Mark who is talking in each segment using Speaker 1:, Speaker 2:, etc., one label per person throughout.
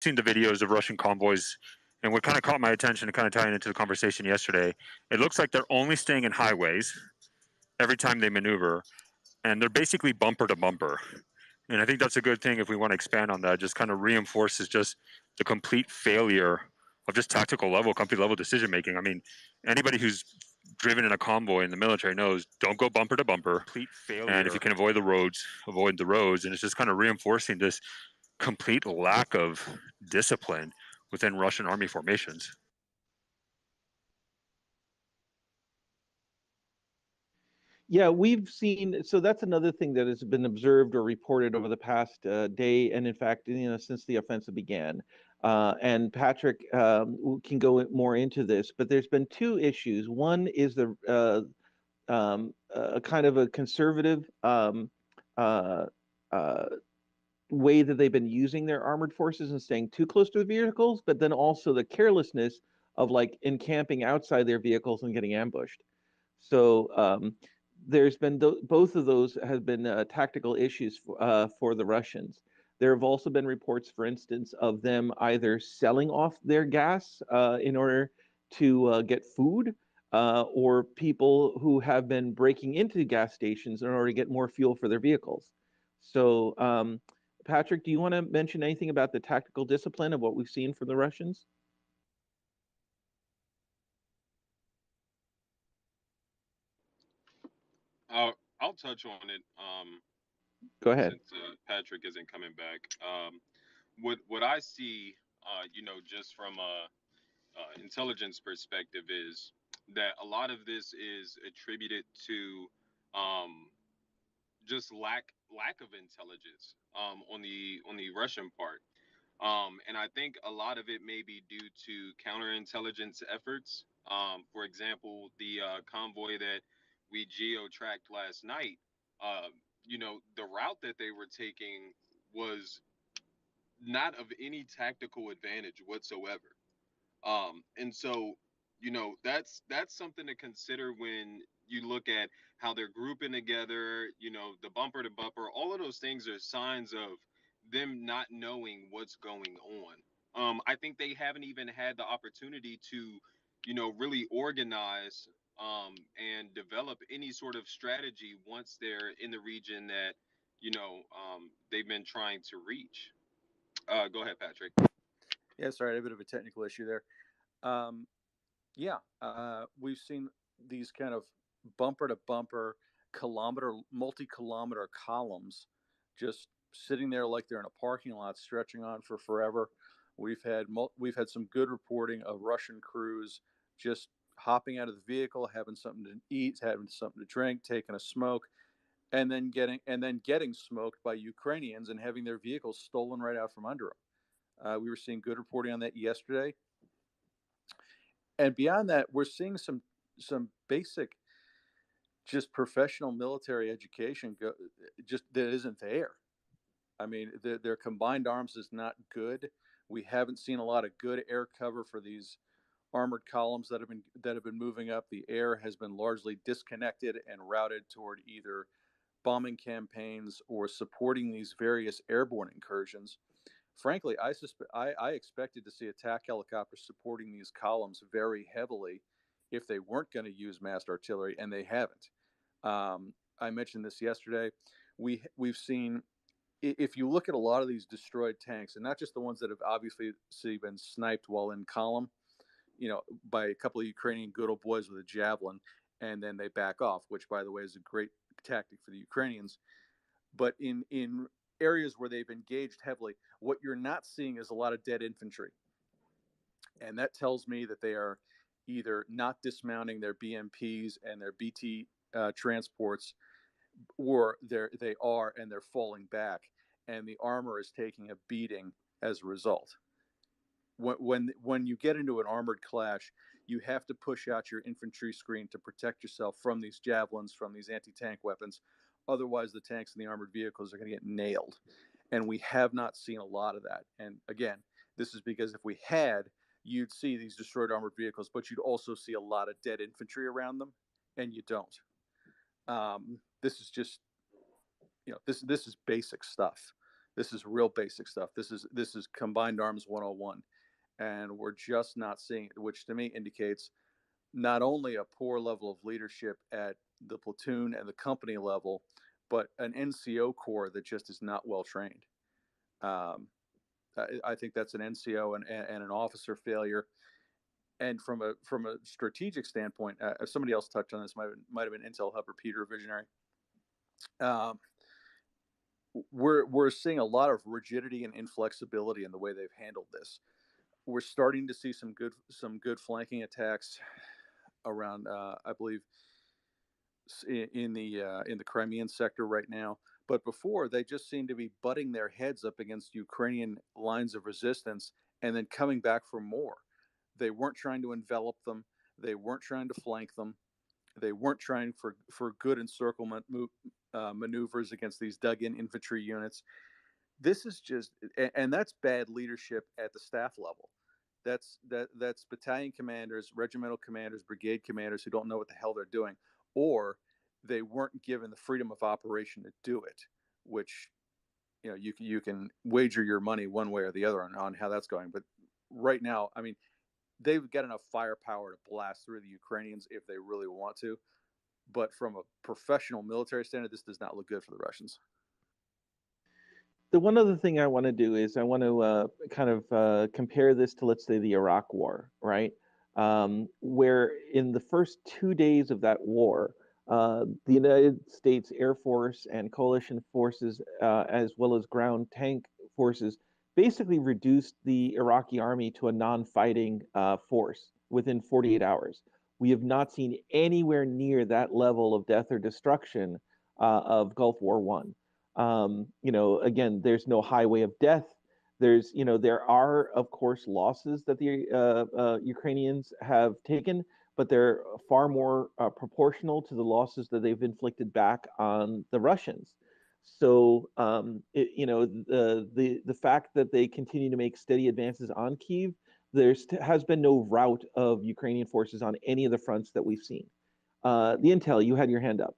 Speaker 1: Seen the videos of Russian convoys, and what kind of caught my attention, and kind of tying into the conversation yesterday, it looks like they're only staying in highways every time they maneuver, and they're basically bumper to bumper. And I think that's a good thing if we want to expand on that. Just kind of reinforces just the complete failure of just tactical level, company level decision making. I mean, anybody who's driven in a convoy in the military knows don't go bumper to bumper. Complete failure. And if you can avoid the roads, avoid the roads. And it's just kind of reinforcing this complete lack of discipline within Russian army formations.
Speaker 2: Yeah, we've seen. So that's another thing that has been observed or reported over the past day, and in fact, since the offensive began. And Patrick can go more into this, but there's been two issues. One is the kind of a conservative uh, uh, way that they've been using their armored forces and staying too close to the vehicles, but then also the carelessness of like encamping outside their vehicles and getting ambushed. So there's been both of those have been tactical issues for the Russians. There have also been reports, for instance, of them either selling off their gas in order to get food, or people who have been breaking into gas stations in order to get more fuel for their vehicles. So, Patrick, do you want to mention anything about the tactical discipline of what we've seen from the Russians?
Speaker 3: I'll touch on it.
Speaker 2: Go ahead.
Speaker 3: Since Patrick isn't coming back. What I see, just from a intelligence perspective, is that a lot of this is attributed to um, just lack of intelligence on the Russian part. And I think a lot of it may be due to counterintelligence efforts. For example, the convoy that we geo-tracked last night, uh, the route that they were taking was not of any tactical advantage whatsoever. And so, that's something to consider when you look at how they're grouping together, the bumper to bumper, all of those things are signs of them not knowing what's going on. I think they haven't even had the opportunity to, really organize and develop any sort of strategy once they're in the region that, they've been trying to reach. Go ahead, Patrick.
Speaker 4: Yeah, sorry, I had a bit of a technical issue there. We've seen these kind of bumper to bumper, multi-kilometer columns just sitting there like they're in a parking lot, stretching on for forever. We've had some good reporting of Russian crews just hopping out of the vehicle, having something to eat, having something to drink, taking a smoke, and then getting smoked by Ukrainians and having their vehicles stolen right out from under them. We were seeing good reporting on that yesterday. And beyond that, we're seeing some basic, just professional military education just that isn't there. I mean, their combined arms is not good. We haven't seen a lot of good air cover for these armored columns that have been moving up. The air has been largely disconnected and routed toward either bombing campaigns or supporting these various airborne incursions. Frankly, I expected to see attack helicopters supporting these columns very heavily if they weren't going to use massed artillery, and they haven't. I mentioned this yesterday. We've seen, if you look at a lot of these destroyed tanks, and not just the ones that have obviously been sniped while in column, by a couple of Ukrainian good old boys with a javelin, and then they back off, which, by the way, is a great tactic for the Ukrainians. But in areas where they've engaged heavily, what you're not seeing is a lot of dead infantry. And that tells me that they are either not dismounting their BMPs and their BT transports, or they are and they're falling back, and the armor is taking a beating as a result. When you get into an armored clash, you have to push out your infantry screen to protect yourself from these javelins, from these anti-tank weapons. Otherwise, the tanks and the armored vehicles are going to get nailed. And we have not seen a lot of that. And again, this is because if we had, you'd see these destroyed armored vehicles, but you'd also see a lot of dead infantry around them, and you don't. This is just, this is basic stuff. This is real basic stuff. This is combined arms 101, and we're just not seeing it, which to me indicates not only a poor level of leadership at the platoon and the company level, but an NCO corps that just is not well trained. I think that's an NCO and an officer failure. And from a strategic standpoint, somebody else touched on this. Might have been Intel Hub or Peter Visionary. We're seeing a lot of rigidity and inflexibility in the way they've handled this. We're starting to see some good flanking attacks around, I believe, in the Crimean sector right now. But before, they just seemed to be butting their heads up against Ukrainian lines of resistance and then coming back for more. They weren't trying to envelop them. They weren't trying to flank them. They weren't trying for good encirclement maneuvers against these dug-in infantry units. This is just, and that's bad leadership at the staff level. That's battalion commanders, regimental commanders, brigade commanders who don't know what the hell they're doing, or they weren't given the freedom of operation to do it, which, you know, you can wager your money one way or the other on how that's going. But right now, I mean, they've got enough firepower to blast through the Ukrainians if they really want to. But from a professional military standard, this does not look good for the Russians.
Speaker 2: The one other thing I want to do is I want to kind of compare this to, let's say, the Iraq War, right? Where in the first 2 days of that war, the United States Air Force and coalition forces, as well as ground tank forces, basically reduced the Iraqi army to a non-fighting force within 48 hours. We have not seen anywhere near that level of death or destruction of Gulf War One. You know, again, there's no highway of death. There's, you know, there are, of course, losses that the Ukrainians have taken, but they're far more proportional to the losses that they've inflicted back on the Russians. So, you know, the fact that they continue to make steady advances on Kyiv, has been no rout of Ukrainian forces on any of the fronts that we've seen. The Intel, you had your hand up.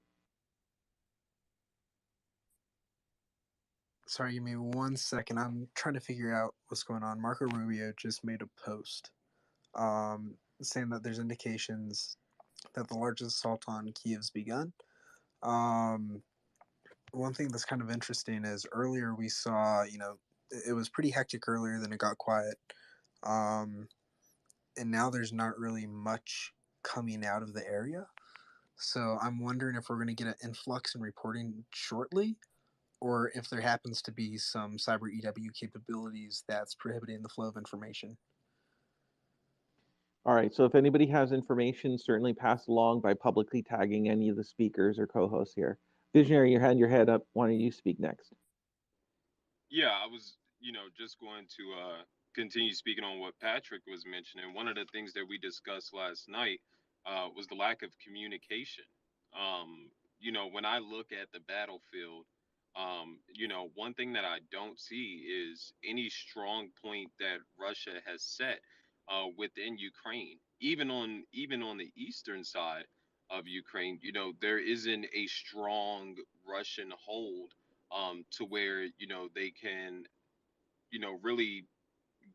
Speaker 5: Sorry, give me 1 second. I'm trying to figure out what's going on. Marco Rubio just made a post saying that there's indications that the largest assault on Kiev's begun. One thing that's kind of interesting is earlier we saw, you know, it was pretty hectic earlier, then it got quiet. And now there's not really much coming out of the area. So I'm wondering if we're going to get an influx in reporting shortly, or if there happens to be some cyber EW capabilities that's prohibiting the flow of information.
Speaker 2: All right, so if anybody has information, certainly pass along by publicly tagging any of the speakers or co-hosts here. Visionary, you had your head up. Why don't you speak next?
Speaker 3: Yeah, I was, you know, just going to continue speaking on what Patrick was mentioning. One of the things that we discussed last night was the lack of communication. You know, when I look at the battlefield, you know, one thing that I don't see is any strong point that Russia has set within Ukraine. Even on the eastern side of Ukraine, you know, there isn't a strong Russian hold to where, you know, they can, you know, really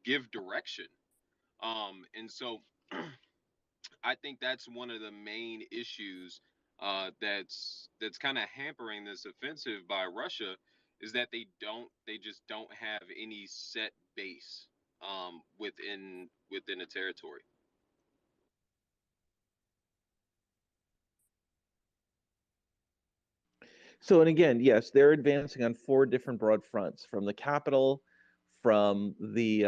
Speaker 3: give direction. And so I think that's one of the main issues that's kind of hampering this offensive by Russia, is that they just don't have any set base within a territory.
Speaker 2: So, and again, yes, they're advancing on 4 different broad fronts, from the capital, from the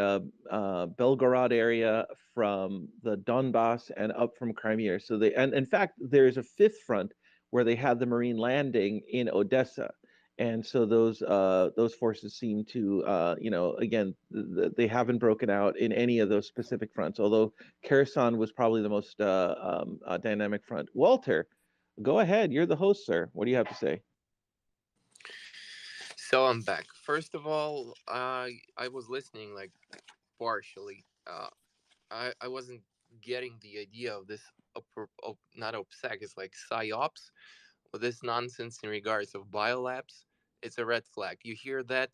Speaker 2: Belgorod area, from the Donbass, and up from Crimea. So they, and in fact, there's a 5th front where they had the Marine landing in Odessa. And so those forces seem to, you know, again, they haven't broken out in any of those specific fronts, although Kherson was probably the most dynamic front. Walter, go ahead. You're the host, sir. What do you have to say?
Speaker 6: So I'm back. First of all, I was listening like partially. I wasn't getting the idea of this, not OPSEC, it's like PsyOps, with this nonsense in regards of biolabs. It's a red flag. You hear that?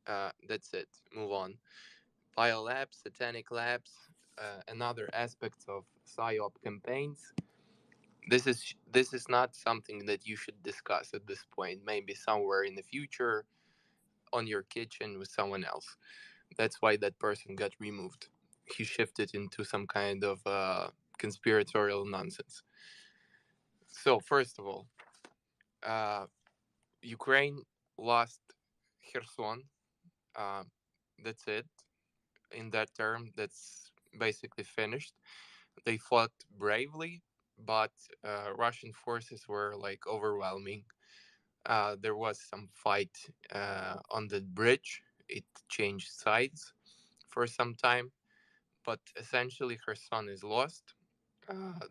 Speaker 6: That's it. Move on. Biolabs, satanic labs, another aspect of psyop campaigns. This is not something that you should discuss at this point. Maybe somewhere in the future, on your kitchen with someone else. That's why that person got removed. He shifted into some kind of conspiratorial nonsense. So first of all, uh, Ukraine lost Kherson. Uh, that's it. In that term, that's basically finished. They fought bravely, but Russian forces were like overwhelming. There was some fight on the bridge. It changed sides for some time, but essentially Kherson is lost.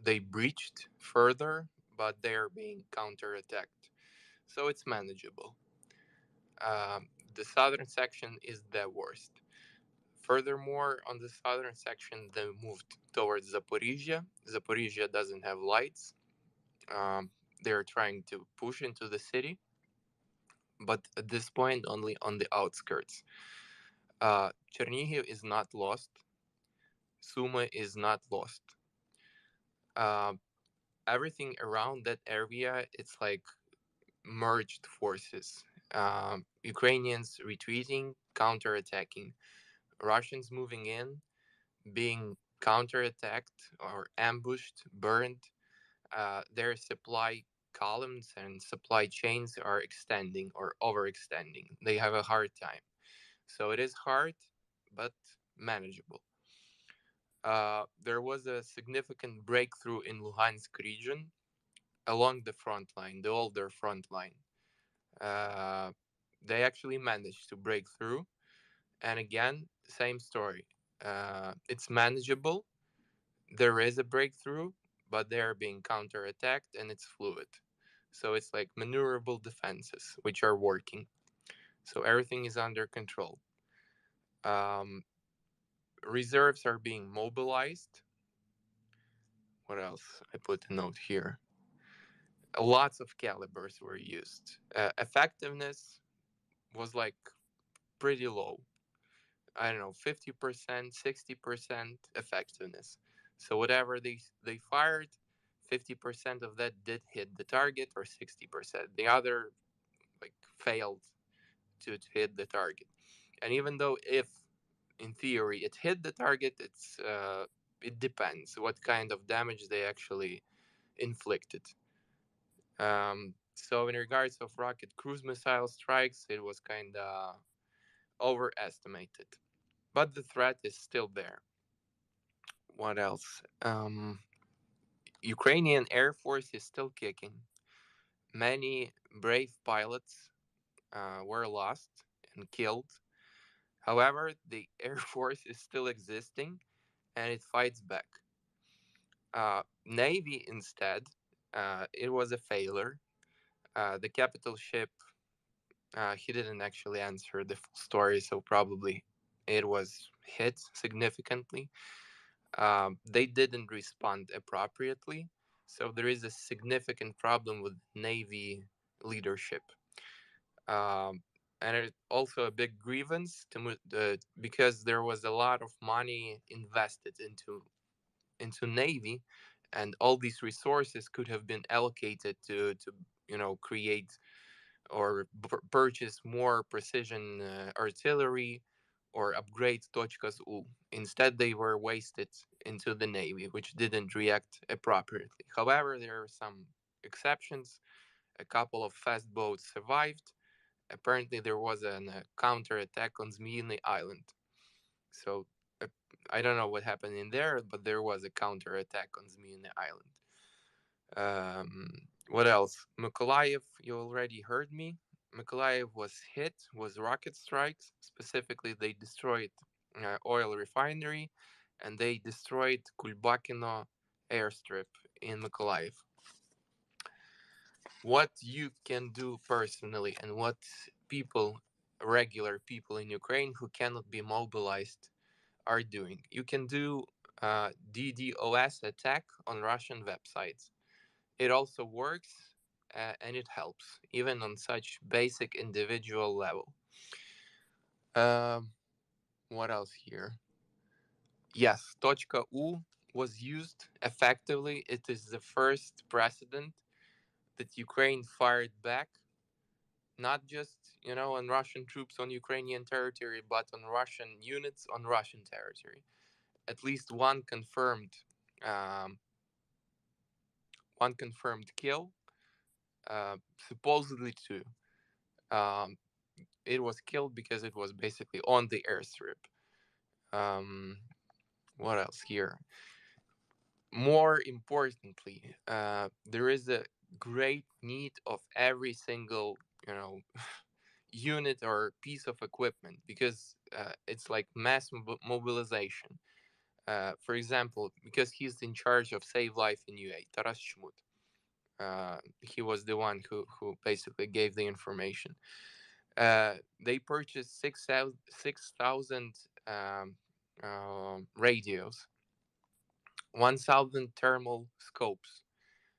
Speaker 6: They breached further, but they are being counterattacked, so it's manageable. The southern section is the worst. Furthermore, on the southern section, they moved towards Zaporizhia. Zaporizhia doesn't have lights. Um, they're trying to push into the city, but at this point, only on the outskirts. Chernihiv is not lost. Suma is not lost. Uh, Everything around that area, it's like merged forces. Ukrainians retreating, counterattacking. Russians moving in, being counterattacked or ambushed, burned. Their supply columns and supply chains are extending or overextending. They have a hard time. So it is hard, but manageable. There was a significant breakthrough in Luhansk region along the front line, the older front line. Uh, they actually managed to break through. And again, same story. It's manageable. There is a breakthrough, but they're being counterattacked and it's fluid. So it's like maneuverable defenses, which are working. So everything is under control. Um, Reserves are being mobilized. What else? I put a note here. Lots of calibers were used. Effectiveness was like pretty low. I don't know, 50%, 60% effectiveness. So whatever they fired, 50% of that did hit the target or 60%. The other like failed to hit the target. And even though if in theory it hit the target, it depends what kind of damage they actually inflicted. So in regards of rocket cruise missile strikes, it was kind of overestimated, but the threat is still there. What else? Ukrainian Air Force is still kicking. Many brave pilots were lost and killed. However, the Air Force is still existing and it fights back. Navy instead, it was a failure. The capital ship, he didn't actually answer the full story, so probably it was hit significantly. They didn't respond appropriately, so there is a significant problem with Navy leadership. Um, and it also a big grievance because there was a lot of money invested into Navy, and all these resources could have been allocated to create or purchase more precision artillery or upgrade Tochkas U. Instead, they were wasted into the Navy, which didn't react appropriately. However, there are some exceptions. A couple of fast boats survived. Apparently, there was a counterattack on Zmyny Island. So uh, I don't know what happened in there, but there was a counterattack on Zmyny Island. What else? Mykolaiv, you already heard me. Mykolaiv was hit with rocket strikes. Specifically, they destroyed oil refinery and they destroyed Kulbakino airstrip in Mykolaiv. What you can do personally and what regular people in Ukraine who cannot be mobilized are doing. You can do DDoS attack on Russian websites. It also works and it helps, even on such basic individual level. Um, what else here? Yes, .u was used effectively. It is the first precedent that Ukraine fired back, not just on Russian troops on Ukrainian territory, but on Russian units on Russian territory. At least um, one confirmed kill, supposedly two. Um, it was killed because it was basically on the airstrip. Um, what else here? More importantly, there is a great need of every single unit or piece of equipment, because it's like mass mobilization. For example, because he's in charge of Save Life in UA, Taras Chmut. He was the one who basically gave the information. They purchased 6,000 radios, 1,000 thermal scopes.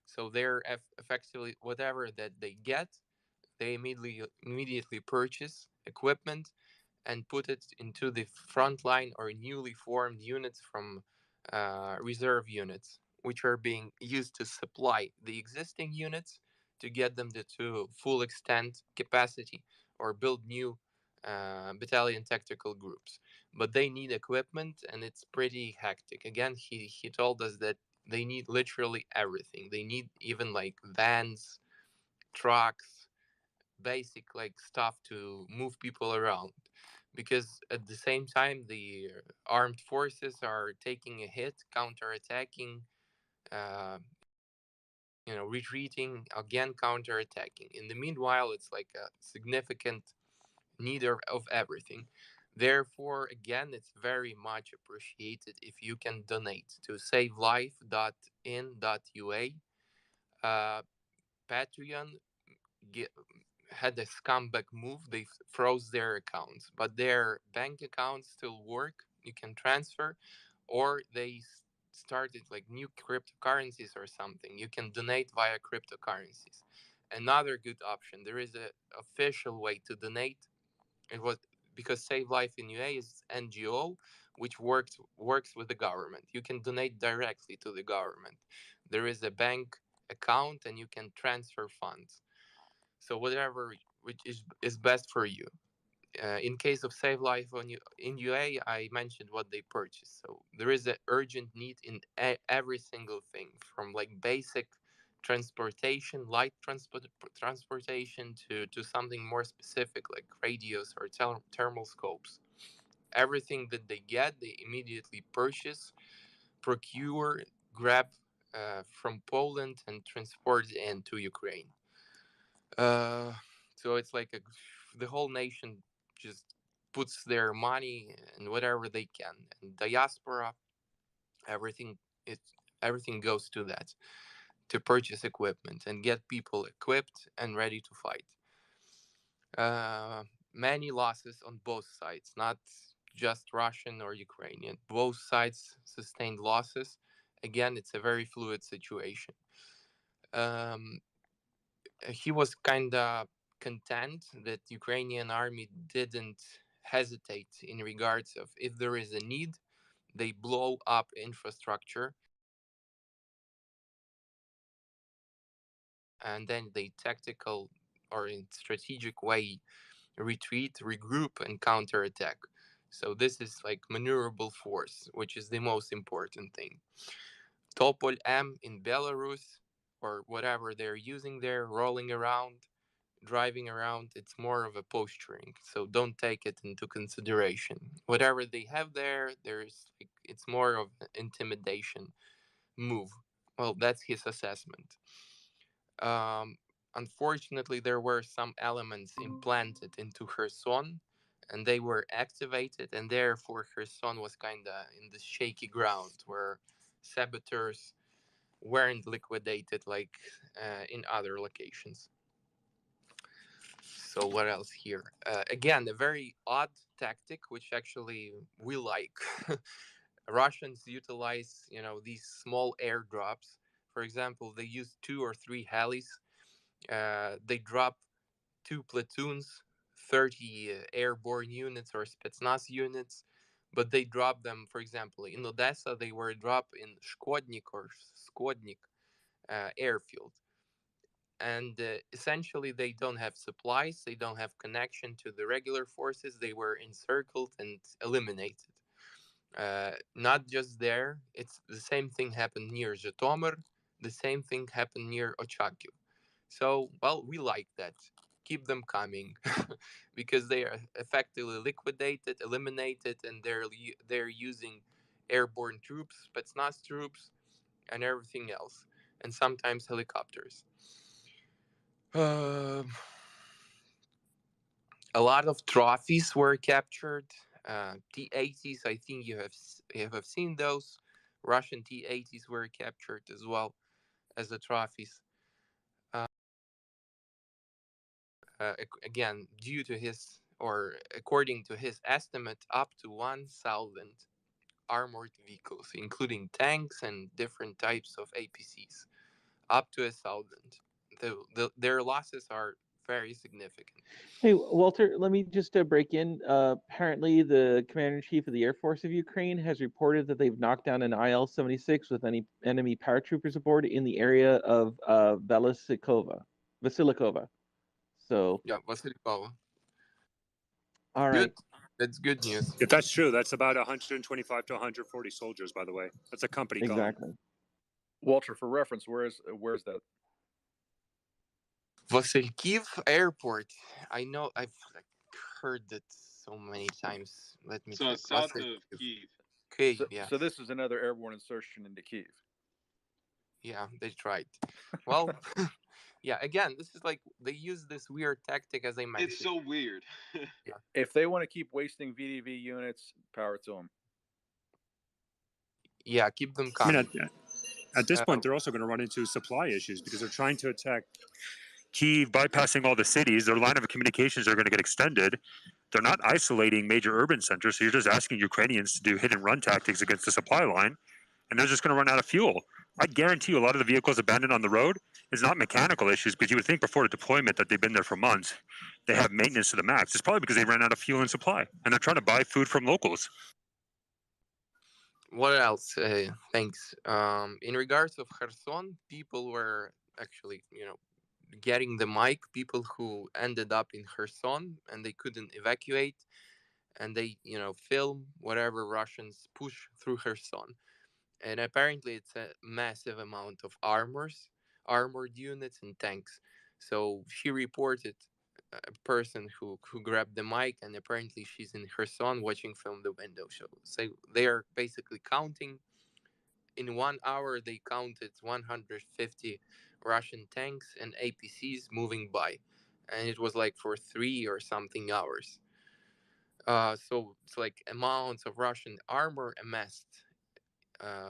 Speaker 6: So they're effectively whatever that they get, they immediately purchase equipment and put it into the frontline or newly formed units from reserve units, which are being used to supply the existing units to get them to full extent capacity or build new battalion tactical groups. But they need equipment, and it's pretty hectic. Again, he told us that they need literally everything. They need even like vans, trucks, basic like stuff to move people around, because at the same time the armed forces are taking a hit, counterattacking, uh, retreating, again counterattacking. In the meanwhile, it's like a significant need of everything. Therefore, again, it's very much appreciated if you can donate to savelife.in.ua. Patreon get, had a scumbag move. They froze their accounts, but their bank accounts still work. You can transfer, or they started like new cryptocurrencies or something. You can donate via cryptocurrencies. Another good option. There is a official way to donate. It was because Save Life in UA is NGO, which works with the government. You can donate directly to the government. There is a bank account, and you can transfer funds. So whatever which is best for you. In case of Save Life in UA, I mentioned what they purchased. So there is an urgent need in every single thing, from like basic transportation, light transportation, to something more specific like radios or thermal scopes. Everything that they get, they immediately purchase, procure, grab from Poland, and transport it into Ukraine. Uh, so it's like the whole nation just puts their money and whatever they can, and diaspora, everything it everything goes to that, to purchase equipment and get people equipped and ready to fight. Uh, Many losses on both sides, not just Russian or Ukrainian. Both sides sustained losses. Again, it's a very fluid situation. Um, he was kind of content that Ukrainian army didn't hesitate in regards of, if there is a need, they blow up infrastructure, and then they tactical or in strategic way retreat, regroup, and counterattack. So this is like maneuverable force, which is the most important thing. Topol M in Belarus, or whatever they're using there, rolling around, driving around, it's more of a posturing, so don't take it into consideration. Whatever they have there, there's like, it's more of an intimidation move. Well, that's his assessment. um, Unfortunately, there were some elements implanted into Kherson, and they were activated, and therefore Kherson was kind of in the shaky ground where saboteurs weren't liquidated like in other locations. So what else here? Again, a very odd tactic, which actually we like. Russians utilize, these small airdrops. For example, they use two or three helis. They drop two platoons 30 airborne units or Spetsnaz units, but they dropped them. For example, in Odessa, they were dropped in Shkodnik or Skodnik airfield. And essentially, they don't have supplies, they don't have connection to the regular forces. They were encircled and eliminated. Not just there, it's the same thing happened near Zhytomyr, the same thing happened near Ochakiv. So, well, we like that. Keep them coming because they are effectively liquidated, eliminated, and they're using airborne troops, Spetsnaz troops, and everything else, and sometimes helicopters. Uh, a lot of trophies were captured. T-80s, I think you have seen those. Russian T-80s were captured as well as the trophies. Again, due to his, or according to his estimate, up to 1,000 armored vehicles, including tanks and different types of APCs, up to 1,000. Their losses are very significant.
Speaker 2: Hey, Walter, let me just break in. Apparently, the commander-in-chief of the Air Force of Ukraine has reported that they've knocked down an IL-76 with any enemy paratroopers aboard in the area of Vasilikova. So,
Speaker 6: Yeah, Vasilikova.
Speaker 2: all
Speaker 6: Good.
Speaker 2: right.
Speaker 6: That's good news.
Speaker 1: If that's true, that's about 125 to 140 soldiers, by the way. That's a company gone.
Speaker 2: Exactly.
Speaker 4: Walter, for reference, where's that?
Speaker 6: Vasilkiv Airport. I know I've heard that so many times. Let me
Speaker 3: So
Speaker 6: check.
Speaker 3: south of Kiev.
Speaker 6: Okay,
Speaker 4: So,
Speaker 6: yeah.
Speaker 4: so this is another airborne insertion into Kiev.
Speaker 6: Yeah, they tried. Well, yeah, again, this is like they use this weird tactic, as I mentioned.
Speaker 3: It's so weird.
Speaker 6: Yeah.
Speaker 4: If they want to keep wasting VDV units, power to them.
Speaker 6: Yeah, keep them
Speaker 1: I mean,
Speaker 6: coming.
Speaker 1: at this point, they're also going to run into supply issues because they're trying to attack Kiev, bypassing all the cities. Their line of communications are going to get extended. They're not isolating major urban centers, so you're just asking Ukrainians to do hit and run tactics against the supply line, and they're just going to run out of fuel. I guarantee you a lot of the vehicles abandoned on the road is not mechanical issues, because you would think before deployment that they've been there for months. They have maintenance to the max. It's probably because they ran out of fuel and supply, and they're trying to buy food from locals.
Speaker 6: What else? Thanks. In regards of Kherson, people were actually, getting the mic. People who ended up in Kherson and they couldn't evacuate, and they, film whatever Russians push through Kherson. And apparently, it's a massive amount of armored units, and tanks. So she reported a person who grabbed the mic, and apparently she's in Kherson watching from the window. So they are basically counting. In 1 hour, they counted 150 Russian tanks and APCs moving by, and it was like for 3 or something hours. So it's like amounts of Russian armor amassed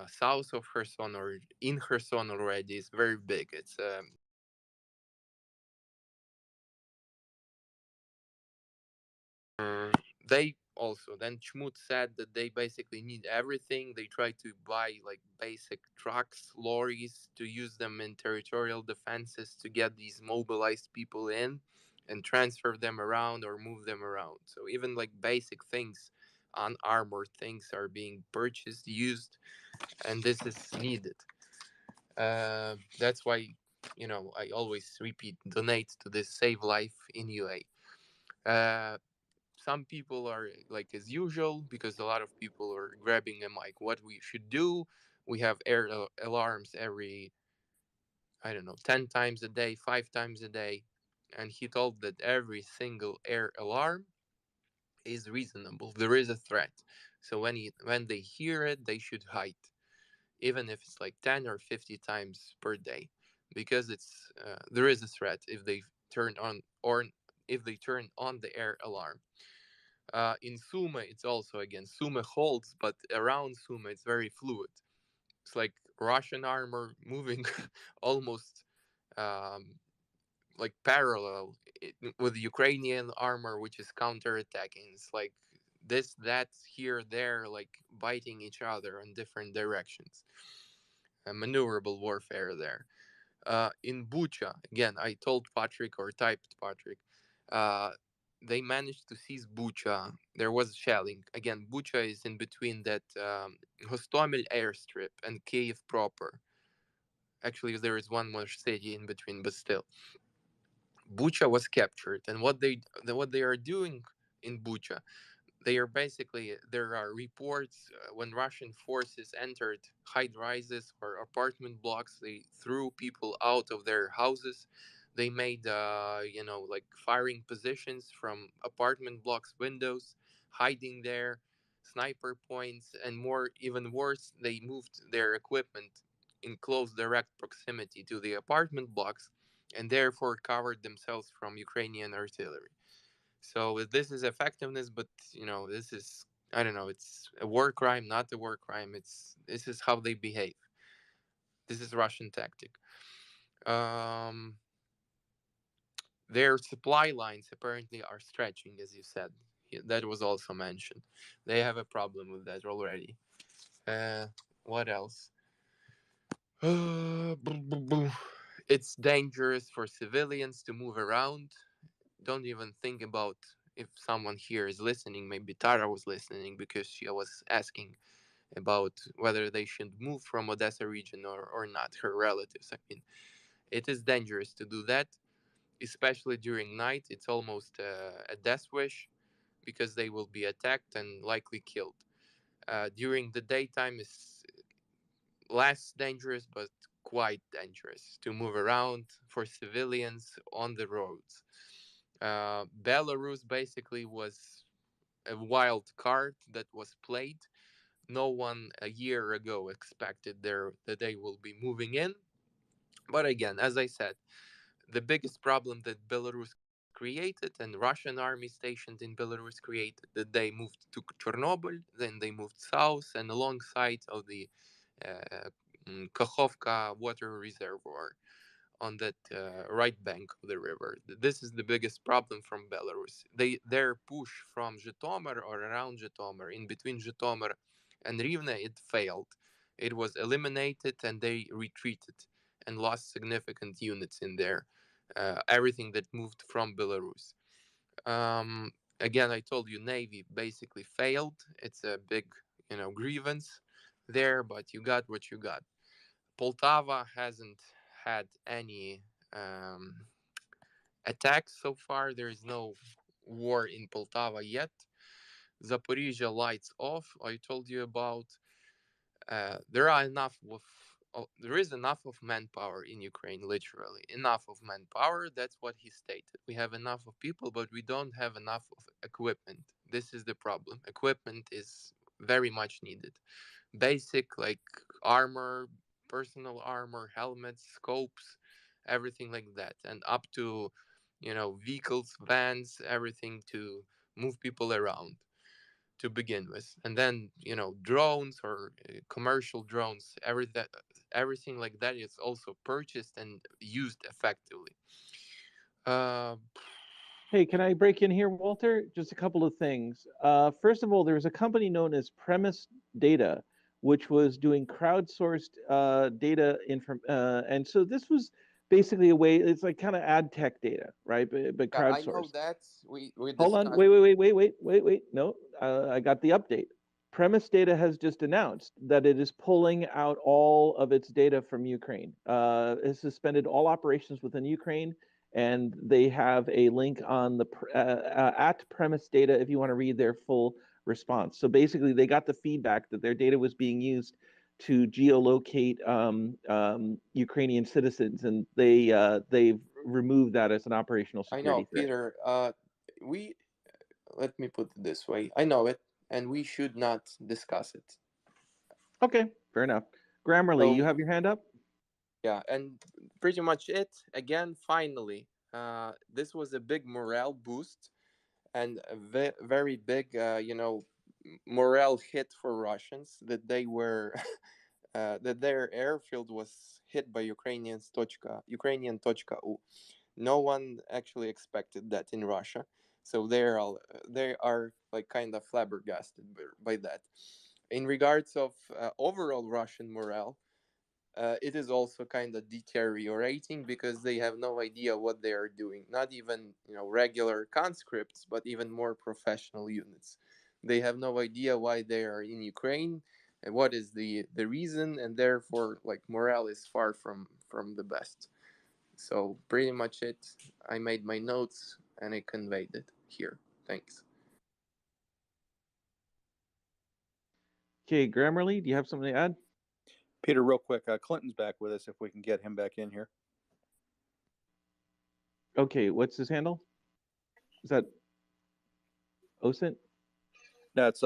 Speaker 6: south of Kherson or in Kherson already is very big. It's they also then Chmut said that they basically need everything. They try to buy like basic trucks, lorries to use them in territorial defenses to get these mobilized people in and transfer them around or move them around. So even like basic things, unarmored things are being purchased, used, and this is needed. That's why, I always repeat, donate to this Save Life in UA. Some people are like as usual, because a lot of people are grabbing a mic. What we should do? We have air alarms every, I don't know, 10 times a day, 5 times a day. And he told that every single air alarm is reasonable. There is a threat. So when they hear it, they should hide, even if it's like 10 or 50 times per day, because there is a threat if they turn on, or if they turn on the air alarm. In Sumy, it's also, again, Sumy holds, but around Sumy, it's very fluid. It's like Russian armor moving almost um, like parallel with Ukrainian armor, which is counterattacking. It's like this, that, here, there, like biting each other in different directions. A maneuverable warfare there. In Bucha, again, I told Patrick, or typed Patrick, uh, they managed to seize Bucha. There was shelling. Again, Bucha is in between that Hostomel airstrip and Kiev proper. Actually, there is one more city in between, but still. Bucha was captured, and what they are doing in Bucha, they are basically, there are reports when Russian forces entered high rises or apartment blocks, they threw people out of their houses. They made like firing positions from apartment blocks windows, hiding there, sniper points, and more, even worse, they moved their equipment in close direct proximity to the apartment blocks and therefore covered themselves from Ukrainian artillery. So this is effectiveness, but this is, I don't know. It's a war crime, not a war crime. This is how they behave. This is Russian tactic. Um, their supply lines apparently are stretching, as you said. That was also mentioned. They have a problem with that already. What else? It's dangerous for civilians to move around. Don't even think about, if someone here is listening. Maybe Tara was listening because she was asking about whether they should move from Odessa region or not, her relatives. I mean, it is dangerous to do that, especially during night. It's almost a death wish because they will be attacked and likely killed. During the daytime is less dangerous, but quite dangerous to move around for civilians on the roads. Belarus basically was a wild card that was played. No one a year ago expected that they will be moving in. But again, as I said, the biggest problem that Belarus created and Russian army stationed in Belarus created, that they moved to Chernobyl, then they moved south and alongside of the uh, Kakhovka water reservoir on that right bank of the river. This is the biggest problem from Belarus. Their push from Zhytomyr or around Zhytomyr, in between Zhytomyr and Rivne, it failed. It was eliminated and they retreated and lost significant units in there. Everything that moved from Belarus. Um, Again, I told you, Navy basically failed. It's a big, grievance there, but you got what you got. Poltava hasn't had any um, attacks so far. There is no war in Poltava yet. Zaporizhia lights off. I told you about. There is enough of manpower in Ukraine. Literally enough of manpower. That's what he stated. We have enough of people, but we don't have enough of equipment. This is the problem. Equipment is very much needed. Basic like armor, personal armor, helmets, scopes, everything like that, and up to vehicles, vans, everything to move people around to begin with, and then drones or commercial drones, everything like that is also purchased and used effectively. uh
Speaker 2: Hey, can I break in here, Walter? Just a couple of things. First of all, there's a company known as Premise Data, which was doing crowdsourced data and so this was basically a way. It's like kind of ad tech data, right? But
Speaker 6: yeah, I know
Speaker 2: crowdsourced.
Speaker 6: that we
Speaker 2: Hold on,
Speaker 6: discussed.
Speaker 2: wait. No, I got the update. Premise Data has just announced that it is pulling out all of its data from Ukraine. It suspended all operations within Ukraine, and they have a link on the at Premise Data if you want to read their full response. So basically, they got the feedback that their data was being used to geolocate Ukrainian citizens, and they've removed that as an operational
Speaker 6: I
Speaker 2: security
Speaker 6: know,
Speaker 2: threat.
Speaker 6: Peter. We Let me put it this way. I know it, and we should not discuss it.
Speaker 2: Okay, fair enough. Grammarly, you
Speaker 6: So
Speaker 2: have your hand up?
Speaker 6: yeah, and pretty much it. Again, finally, this was a big morale boost and a very big, morale hit for Russians, that they were that their airfield was hit by Ukrainian Tochka U. No one actually expected that in Russia, so they are like kind of flabbergasted by that. In regards of overall Russian morale, it is also kind of deteriorating because they have no idea what they are doing. Not even regular conscripts, but even more professional units. They have no idea why they are in Ukraine and what is the reason, and therefore like morale is far from the best. So pretty much it. I made my notes and I conveyed it here. Thanks.
Speaker 2: Okay, Grammarly, do you have something to add?
Speaker 4: Peter, real quick, Clinton's back with us if we can get him back in here.
Speaker 2: Okay, what's his handle? Is that OSINT?
Speaker 4: That's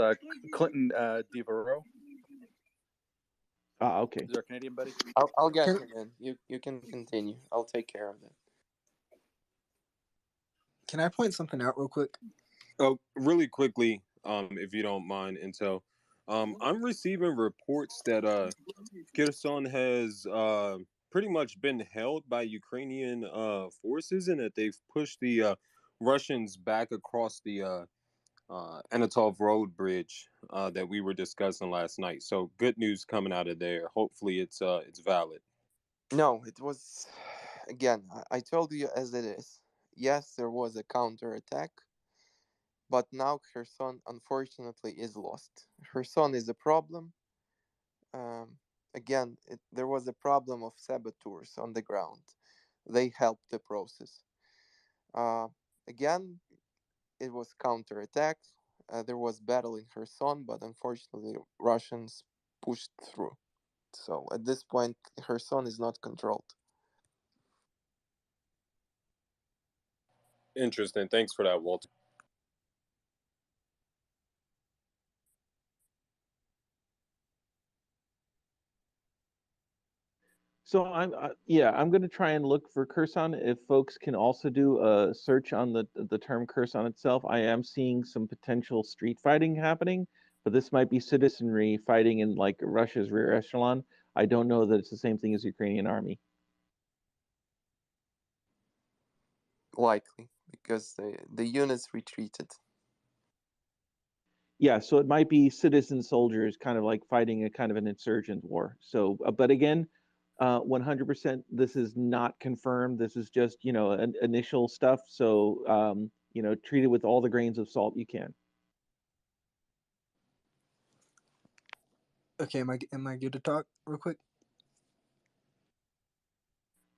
Speaker 4: Clinton Devereaux.
Speaker 2: Okay.
Speaker 4: Is our Canadian buddy?
Speaker 6: I'll get him in. You can continue. I'll take care of that.
Speaker 5: Can I point something out real quick?
Speaker 7: Oh, really quickly, if you don't mind, Intel. I'm receiving reports that Kherson has pretty much been held by Ukrainian forces, and that they've pushed the Russians back across the Anatov Road bridge that we were discussing last night. So good news coming out of there. Hopefully it's valid.
Speaker 6: No, it was again. I told you as it is. Yes, there was a counterattack, but now Kherson unfortunately is lost. Kherson is a problem. Again, there was a problem of saboteurs on the ground. They helped the process. Again, it was counterattack. There was battle in Kherson, but unfortunately, Russians pushed through. So at this point, Kherson is not controlled.
Speaker 7: Interesting. Thanks for that, Walter.
Speaker 2: So I'm going to try and look for Kherson. If folks can also do a search on the term Kherson itself, I am seeing some potential street fighting happening, but this might be citizenry fighting in like Russia's rear echelon. I don't know that it's the same thing as Ukrainian army.
Speaker 6: Likely, because the units retreated.
Speaker 2: Yeah, so it might be citizen soldiers kind of like fighting a kind of an insurgent war. So, but again, 100%, this is not confirmed. This is just, initial stuff. So, treat it with all the grains of salt you can.
Speaker 5: Okay, am I good to talk real quick?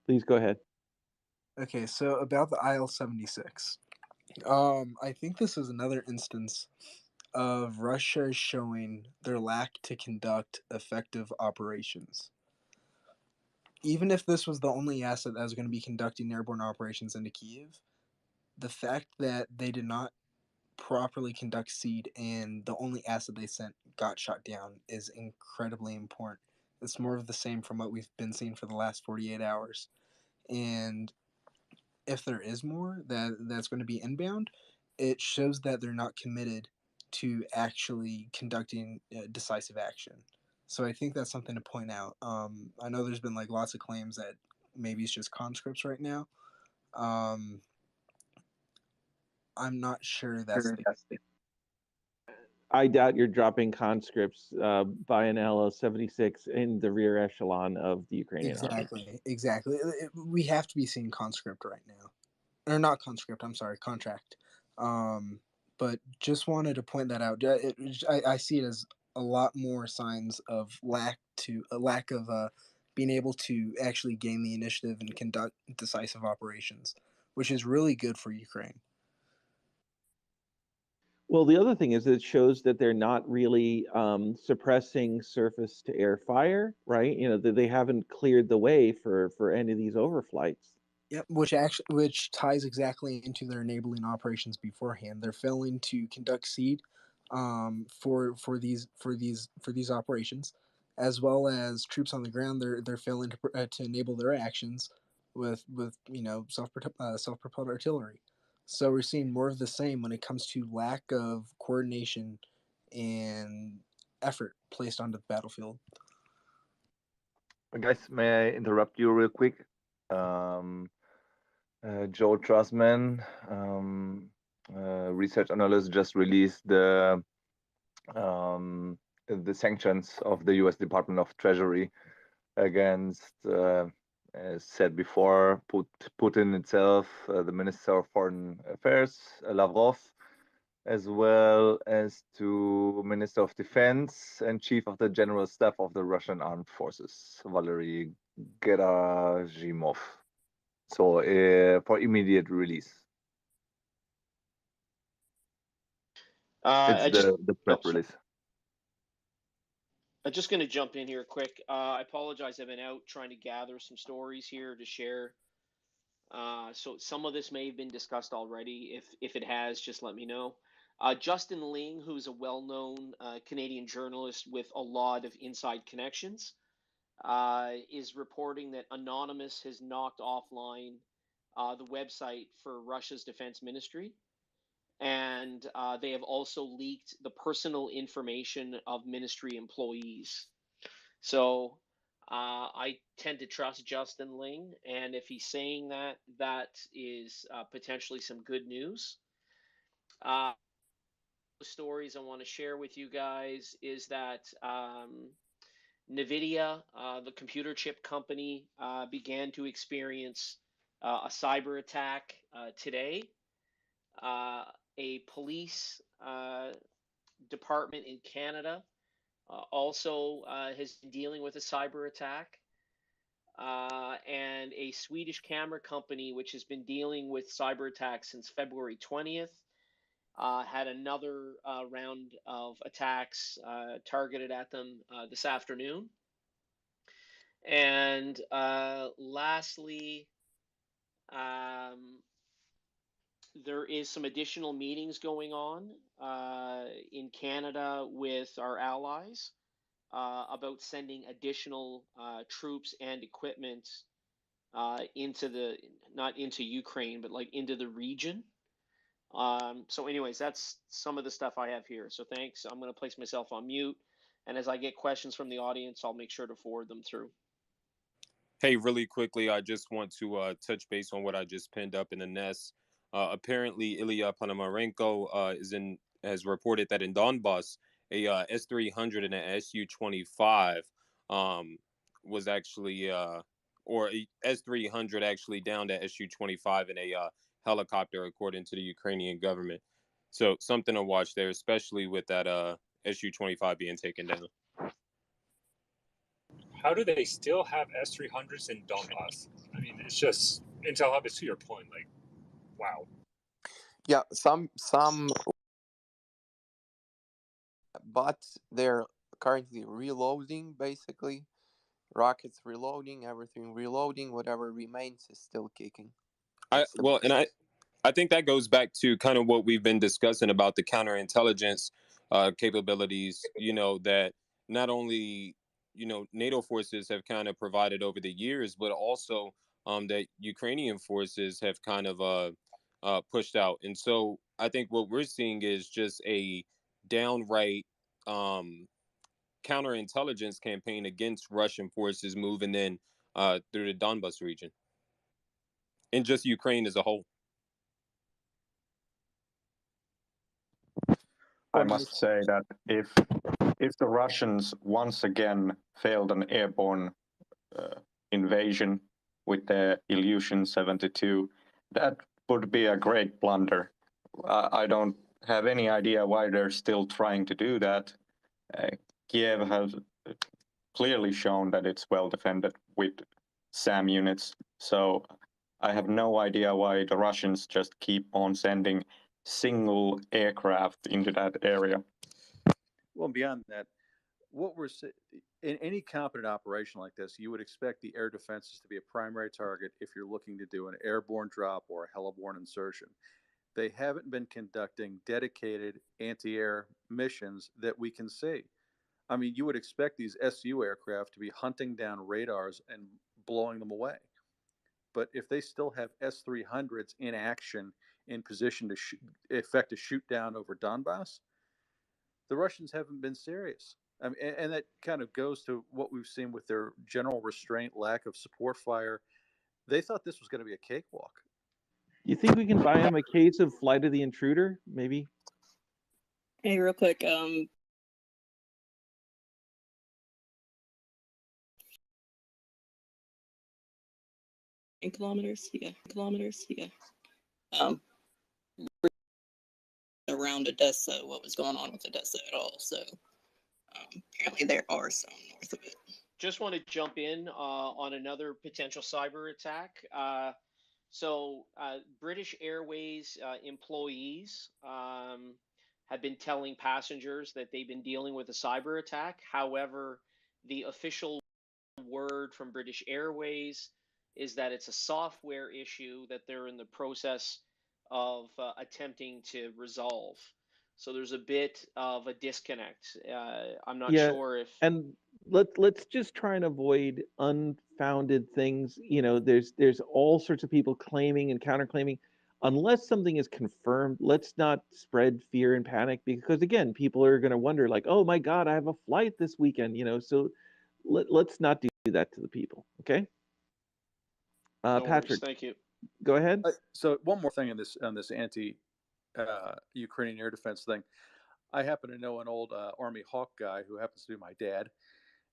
Speaker 2: Please go ahead.
Speaker 5: Okay, so about the IL-76. I think this is another instance of Russia showing their lack to conduct effective operations. Even if this was the only asset that was going to be conducting airborne operations into Kyiv, the fact that they did not properly conduct seed and the only asset they sent got shot down is incredibly important. It's more of the same from what we've been seeing for the last 48 hours. And if there is more that's going to be inbound, it shows that they're not committed to actually conducting decisive action. So I think that's something to point out. I know there's been like lots of claims that maybe it's just conscripts right now. I'm not sure that's the
Speaker 2: I doubt you're dropping conscripts by an LO-76 in the rear echelon of the Ukrainian army.
Speaker 5: Exactly. We have to be seeing conscript right now. Or not conscript, I'm sorry, contract. But just wanted to point that out. I see it as a lot more signs of lack of being able to actually gain the initiative and conduct decisive operations, which is really good for Ukraine.
Speaker 2: Well, the other thing is it shows that they're not really suppressing surface-to-air fire, right? They haven't cleared the way for any of these overflights.
Speaker 5: Yep, which ties exactly into their enabling operations beforehand. They're failing to conduct seed for these operations, as well as troops on the ground. They're failing to enable their actions with self-propelled artillery. So we're seeing more of the same when it comes to lack of coordination and effort placed onto the battlefield.
Speaker 8: Guys, may I interrupt you real quick? Joe Trustman, research analyst, just released the sanctions of the U.S. Department of Treasury against, as said before, Putin itself, the Minister of Foreign Affairs, Lavrov, as well as to Minister of Defense and Chief of the General Staff of the Russian Armed Forces, Valery Gerasimov. So for immediate release. It's the press release.
Speaker 9: I'm just going to jump in here quick. I apologize. I've been out trying to gather some stories here to share. So some of this may have been discussed already. If it has, just let me know. Justin Ling, who's a well-known Canadian journalist with a lot of inside connections, is reporting that Anonymous has knocked offline the website for Russia's defense ministry. And they have also leaked the personal information of ministry employees. So I tend to trust Justin Ling, and if he's saying that, that is potentially some good news. The stories I want to share with you guys is that NVIDIA, the computer chip company, began to experience a cyber attack today. A police department in Canada also has been dealing with a cyber attack. And a Swedish camera company, which has been dealing with cyber attacks since February 20th, had another round of attacks targeted at them this afternoon. And lastly, there is some additional meetings going on in Canada with our allies about sending additional troops and equipment not into Ukraine, but like into the region. So anyways, that's some of the stuff I have here. So thanks. I'm going to place myself on mute. And as I get questions from the audience, I'll make sure to forward them through.
Speaker 7: Hey, really quickly, I just want to touch base on what I just pinned up in the nest. Apparently, Ilya Ponomarenko has reported that in Donbass, a S-300 and an Su-25 was actually, or a S-300 actually downed a Su-25 in a helicopter, according to the Ukrainian government. So something to watch there, especially with that Su-25 being taken down.
Speaker 1: How do they still have S-300s in Donbass? I mean, it's just Intel Hub is to your point. Like, wow.
Speaker 6: Yeah, some, but they're currently reloading, basically. Rockets reloading, everything reloading, whatever remains is still kicking.
Speaker 7: I think that goes back to kind of what we've been discussing about the counterintelligence capabilities, that not only, NATO forces have kind of provided over the years, but also that Ukrainian forces have kind of pushed out. And so I think what we're seeing is just a downright counterintelligence campaign against Russian forces moving in through the Donbas region and just Ukraine as a whole.
Speaker 10: I must say that if the Russians once again failed an airborne invasion with the Ilyushin 72, that would be a great blunder. I don't have any idea why they're still trying to do that. Kiev has clearly shown that it's well defended with SAM units, so I have no idea why the Russians just keep on sending single aircraft into that area.
Speaker 4: Well, beyond that, in any competent operation like this, you would expect the air defenses to be a primary target if you're looking to do an airborne drop or a heliborne insertion. They haven't been conducting dedicated anti-air missions that we can see. I mean, you would expect these Su aircraft to be hunting down radars and blowing them away. But if they still have S-300s in action, in position to effect a shoot down over Donbass, the Russians haven't been serious. I mean, and that kind of goes to what we've seen with their general restraint, lack of support fire. They thought this was going to be a cakewalk.
Speaker 2: You think we can buy him a case of Flight of the Intruder, maybe?
Speaker 11: Hey, real quick, kilometers, yeah. Around Odessa, what was going on with Odessa at all. So apparently there are some north of it.
Speaker 9: Just want to jump in on another potential cyber attack. British Airways employees have been telling passengers that they've been dealing with a cyber attack. However, the official word from British Airways is that it's a software issue that they're in the process of attempting to resolve. So there's a bit of a disconnect. I'm not sure if.
Speaker 2: And let's just try and avoid unfounded things. There's all sorts of people claiming and counterclaiming. Unless something is confirmed, let's not spread fear and panic, because again, people are going to wonder like, oh my God, I have a flight this weekend. So let's not do that to the people. Okay.
Speaker 9: No
Speaker 2: Patrick,
Speaker 9: worries. Thank you.
Speaker 2: Go ahead.
Speaker 4: So one more thing on this anti-Ukrainian air defense thing. I happen to know an old Army Hawk guy who happens to be my dad,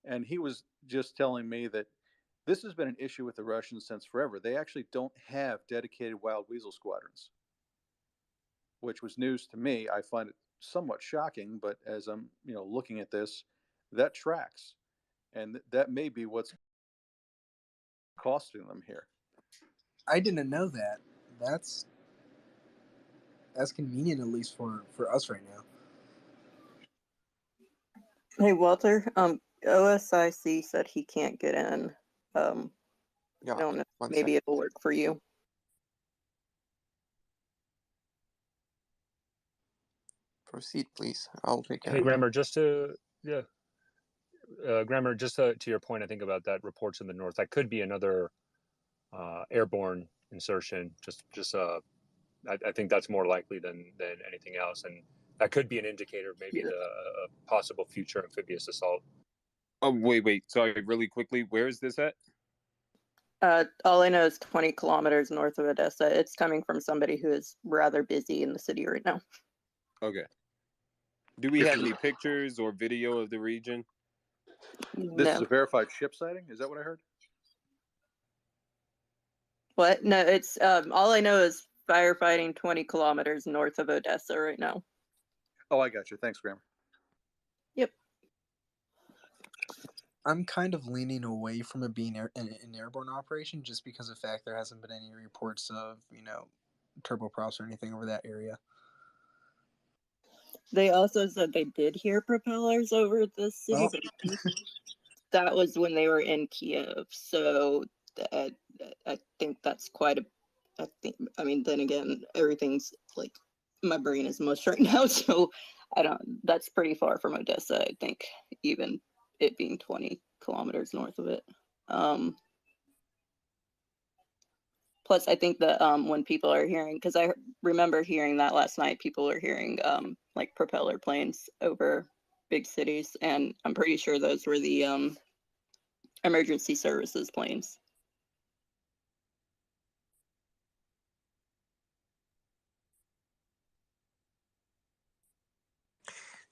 Speaker 4: and he was just telling me that this has been an issue with the Russians since forever. They actually don't have dedicated wild weasel squadrons, which was news to me. I find it somewhat shocking, but as I'm looking at this, that tracks, and that may be what's costing them here.
Speaker 5: I didn't know that. That's convenient, at least for us right now.
Speaker 11: Hey Walter, OSIC said he can't get in. I don't know. Maybe it'll work for you.
Speaker 6: Proceed, please. I'll take care.
Speaker 12: Hey, Grammar, just to Grammar, just to your point, I think about that reports in the north. That could be another airborne insertion. I think that's more likely than anything else, and that could be an indicator of maybe the possible future amphibious assault.
Speaker 7: Oh, wait. Sorry, really quickly. Where is this at?
Speaker 11: All I know is 20 kilometers north of Odessa. It's coming from somebody who is rather busy in the city right now.
Speaker 7: Okay. Do we have any pictures or video of the region?
Speaker 4: This is a verified ship sighting? Is that what I heard?
Speaker 11: What? No, it's all I know is firefighting 20 kilometers north of Odessa right now.
Speaker 4: Oh, I got you. Thanks, Grammar.
Speaker 11: Yep.
Speaker 5: I'm kind of leaning away from it being an airborne operation, just because of the fact there hasn't been any reports of turboprops or anything over that area.
Speaker 11: They also said they did hear propellers over the city, but I think that was when they were in Kiev. So I think that's quite a. Then again, everything's like my brain is mush right now, so I don't. That's pretty far from Odessa. I think even it being 20 kilometers north of it. Plus, I think that when people are hearing, because I remember hearing that last night, people are hearing like propeller planes over big cities, and I'm pretty sure those were the emergency services planes.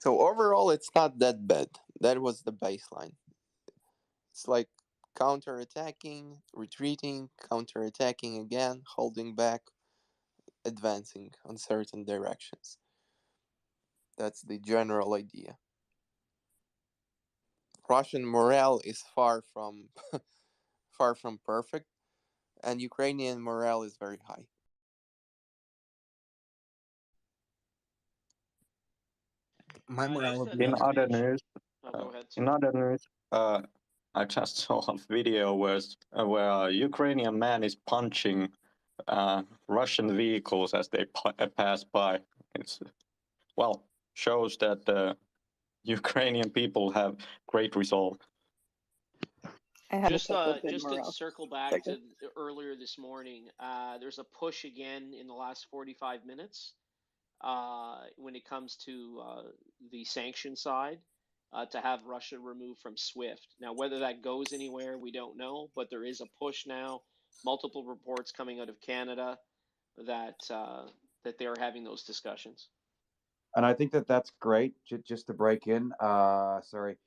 Speaker 6: So overall, it's not that bad. That was the baseline. It's like counter-attacking, retreating, counter-attacking again, holding back, advancing on certain directions. That's the general idea. Russian morale is far from perfect, and Ukrainian morale is very high.
Speaker 5: My morale.
Speaker 10: In other news,
Speaker 9: go ahead.
Speaker 10: I just saw a video where a Ukrainian man is punching Russian vehicles as they pass by. It's shows that the Ukrainian people have great resolve.
Speaker 9: Just to circle back to earlier this morning, there's a push again in the last 45 minutes when it comes to the sanction side to have Russia removed from SWIFT. Now, whether that goes anywhere, we don't know, but there is a push now. Multiple reports coming out of Canada that they are having those discussions.
Speaker 13: And I think that's great. Just to break in, sorry.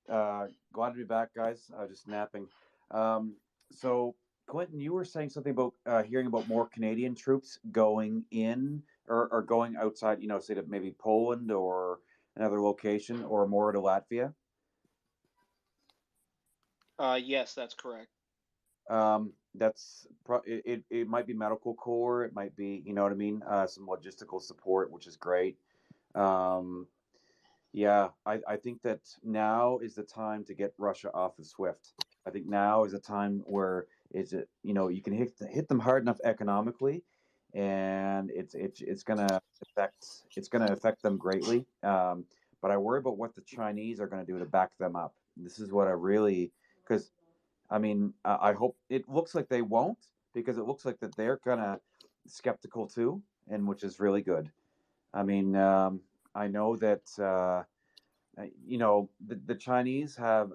Speaker 13: Glad to be back, guys. I was just napping. So Quentin, you were saying something about hearing about more Canadian troops going in or going outside, say to maybe Poland or another location or more to Latvia.
Speaker 9: Yes, that's correct.
Speaker 13: It might be medical corps, it might be, you know what I mean, some logistical support, which is great. Yeah, I think that now is the time to get Russia off of SWIFT. I think now is a time where you can hit them hard enough economically, and it's gonna affect them greatly. But I worry about what the Chinese are gonna do to back them up. This is what I really, because I mean, I hope it looks like they won't, because it looks like that they're kind of skeptical too, and which is really good. I mean, I know that the Chinese have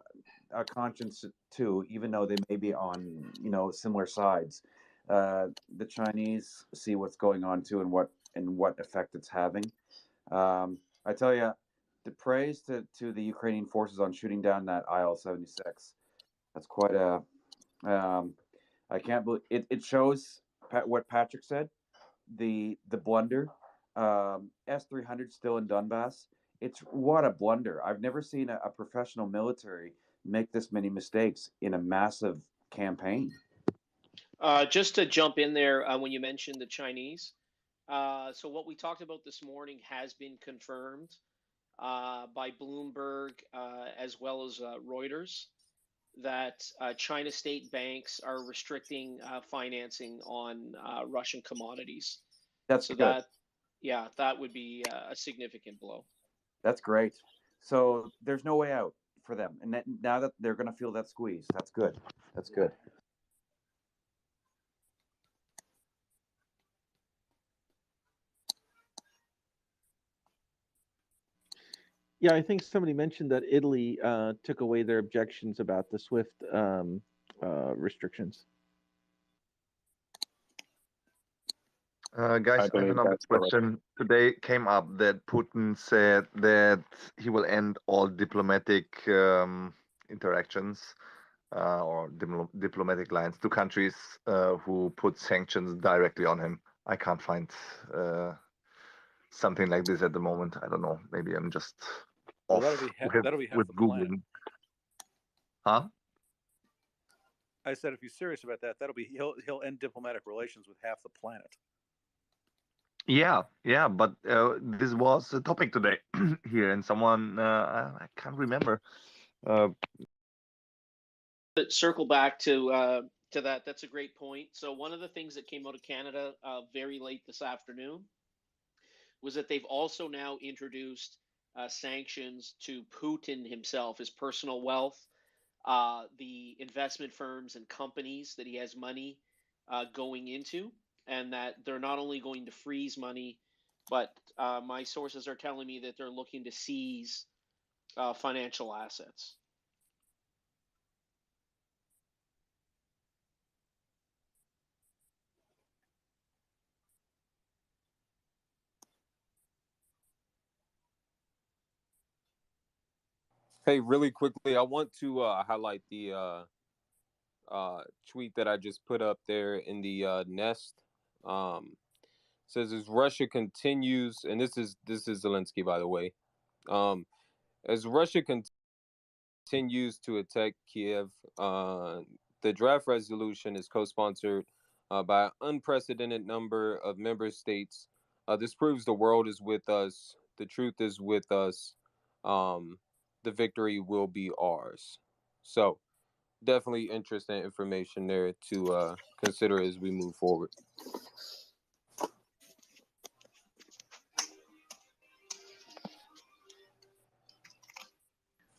Speaker 13: a conscience too, even though they may be on similar sides. The Chinese see what's going on too, and what effect it's having. I tell you, the praise to the Ukrainian forces on shooting down that IL-76. That's quite a. I can't believe it. It shows what Patrick said. The blunder. S-300 still in Donbass. It's what a blunder. I've never seen a professional military make this many mistakes in a massive campaign.
Speaker 9: Just to jump in there, when you mentioned the Chinese, so what we talked about this morning has been confirmed by Bloomberg as well as Reuters, that China state banks are restricting financing on Russian commodities.
Speaker 13: That's
Speaker 9: So
Speaker 13: good.
Speaker 9: that would be a significant blow.
Speaker 13: That's great. So there's no way out for them, and now that they're going to feel that squeeze, that's good. That's good.
Speaker 2: Yeah, I think somebody mentioned that Italy took away their objections about the SWIFT restrictions.
Speaker 8: Guys, I have another question. Today came up that Putin said that he will end all diplomatic interactions or diplomatic lines to countries who put sanctions directly on him. I can't find something like this at the moment. I don't know. Maybe I'm just off
Speaker 4: that'll be half
Speaker 8: with
Speaker 4: the planet.
Speaker 8: Googling. Huh?
Speaker 4: I said, if he's serious about that, he'll end diplomatic relations with half the planet.
Speaker 8: Yeah, but this was a topic today here, and someone I can't remember.
Speaker 9: Circle back to that. That's a great point. So one of the things that came out of Canada very late this afternoon was that they've also now introduced sanctions to Putin himself, his personal wealth, the investment firms and companies that he has money going into, and that they're not only going to freeze money, but my sources are telling me that they're looking to seize financial assets.
Speaker 7: Hey, really quickly, I want to highlight the tweet that I just put up there in the Nest. Says as Russia continues, and this is Zelensky, by the way. As Russia continues to attack Kiev, the draft resolution is co-sponsored by an unprecedented number of member states. This proves the world is with us. The truth is with us. The victory will be ours. So definitely interesting information there to consider as we move forward.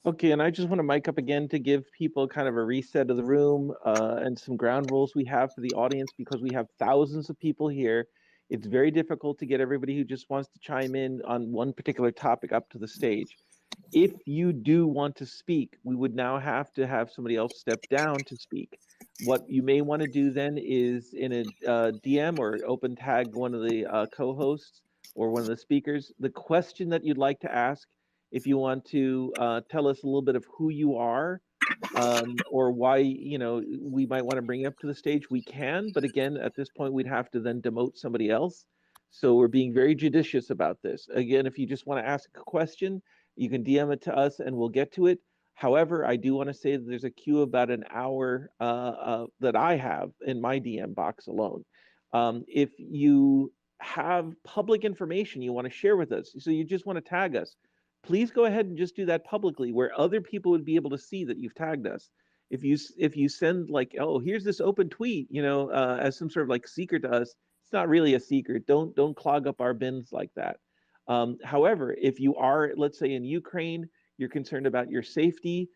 Speaker 2: Okay, and I just want to mic up again to give people kind of a reset of the room and some ground rules we have for the audience, because we have thousands of people here. It's very difficult to get everybody who just wants to chime in on one particular topic up to the stage. If you do want to speak, we would now have to have somebody else step down to speak. What you may want to do then is in a DM or open tag one of the co-hosts or one of the speakers, the question that you'd like to ask. If you want to tell us a little bit of who you are or why we might want to bring it up to the stage, we can. But again, at this point, we'd have to then demote somebody else. So we're being very judicious about this. Again, if you just want to ask a question, you can DM it to us and we'll get to it. However, I do want to say that there's a queue about an hour that I have in my DM box alone. If you have public information you want to share with us, so you just want to tag us, please go ahead and just do that publicly where other people would be able to see that you've tagged us. If you send like, oh, here's this open tweet, as some sort of like secret to us, it's not really a secret. Don't clog up our bins like that. However, if you are, let's say in Ukraine, you're concerned about your safety,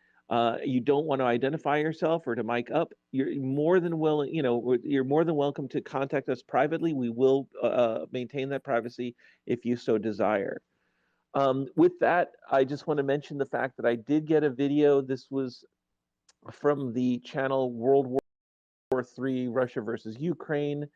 Speaker 2: you don't want to identify yourself or to mic up, you're more than willing, you're more than welcome to contact us privately. We will maintain that privacy if you so desire. With that, I just want to mention the fact that I did get a video. This was from the channel World War III, Russia versus Ukraine.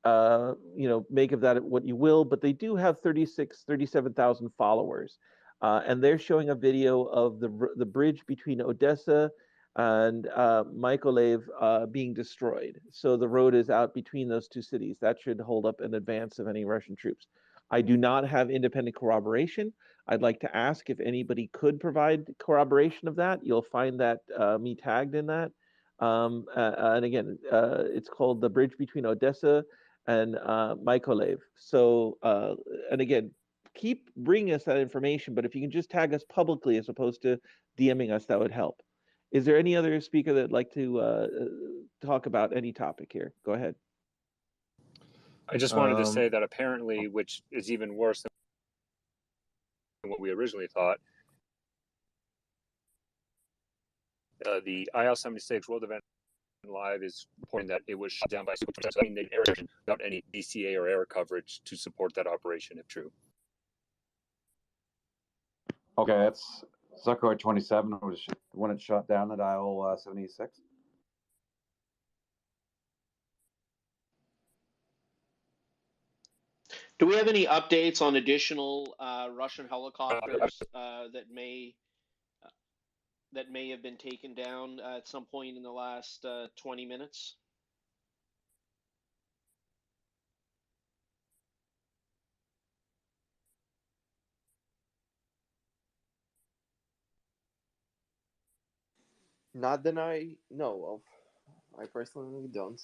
Speaker 2: Make of that what you will, but they do have 37,000 followers. And they're showing a video of the bridge between Odessa and Mykolaiv being destroyed. So the road is out between those two cities. That should hold up in advance of any Russian troops. I do not have independent corroboration. I'd like to ask if anybody could provide corroboration of that. You'll find that me tagged in that. And again, it's called the bridge between Odessa and Mykolaiv. So, and again, keep bringing us that information, but if you can just tag us publicly as opposed to DMing us, that would help. Is there any other speaker that'd like to talk about any topic here? Go ahead.
Speaker 12: I just wanted to say that apparently, which is even worse than what we originally thought, the IL-76 World Event Live is reporting that it was shot down by Super. I mean, they aired without any DCA or air coverage to support that operation, if true.
Speaker 13: Okay, that's Sukhoi 27 was when it shot down at IL-76.
Speaker 9: Do we have any updates on additional Russian helicopters that may have been taken down at some point in the last 20 minutes?
Speaker 6: Not that I know of. I personally don't.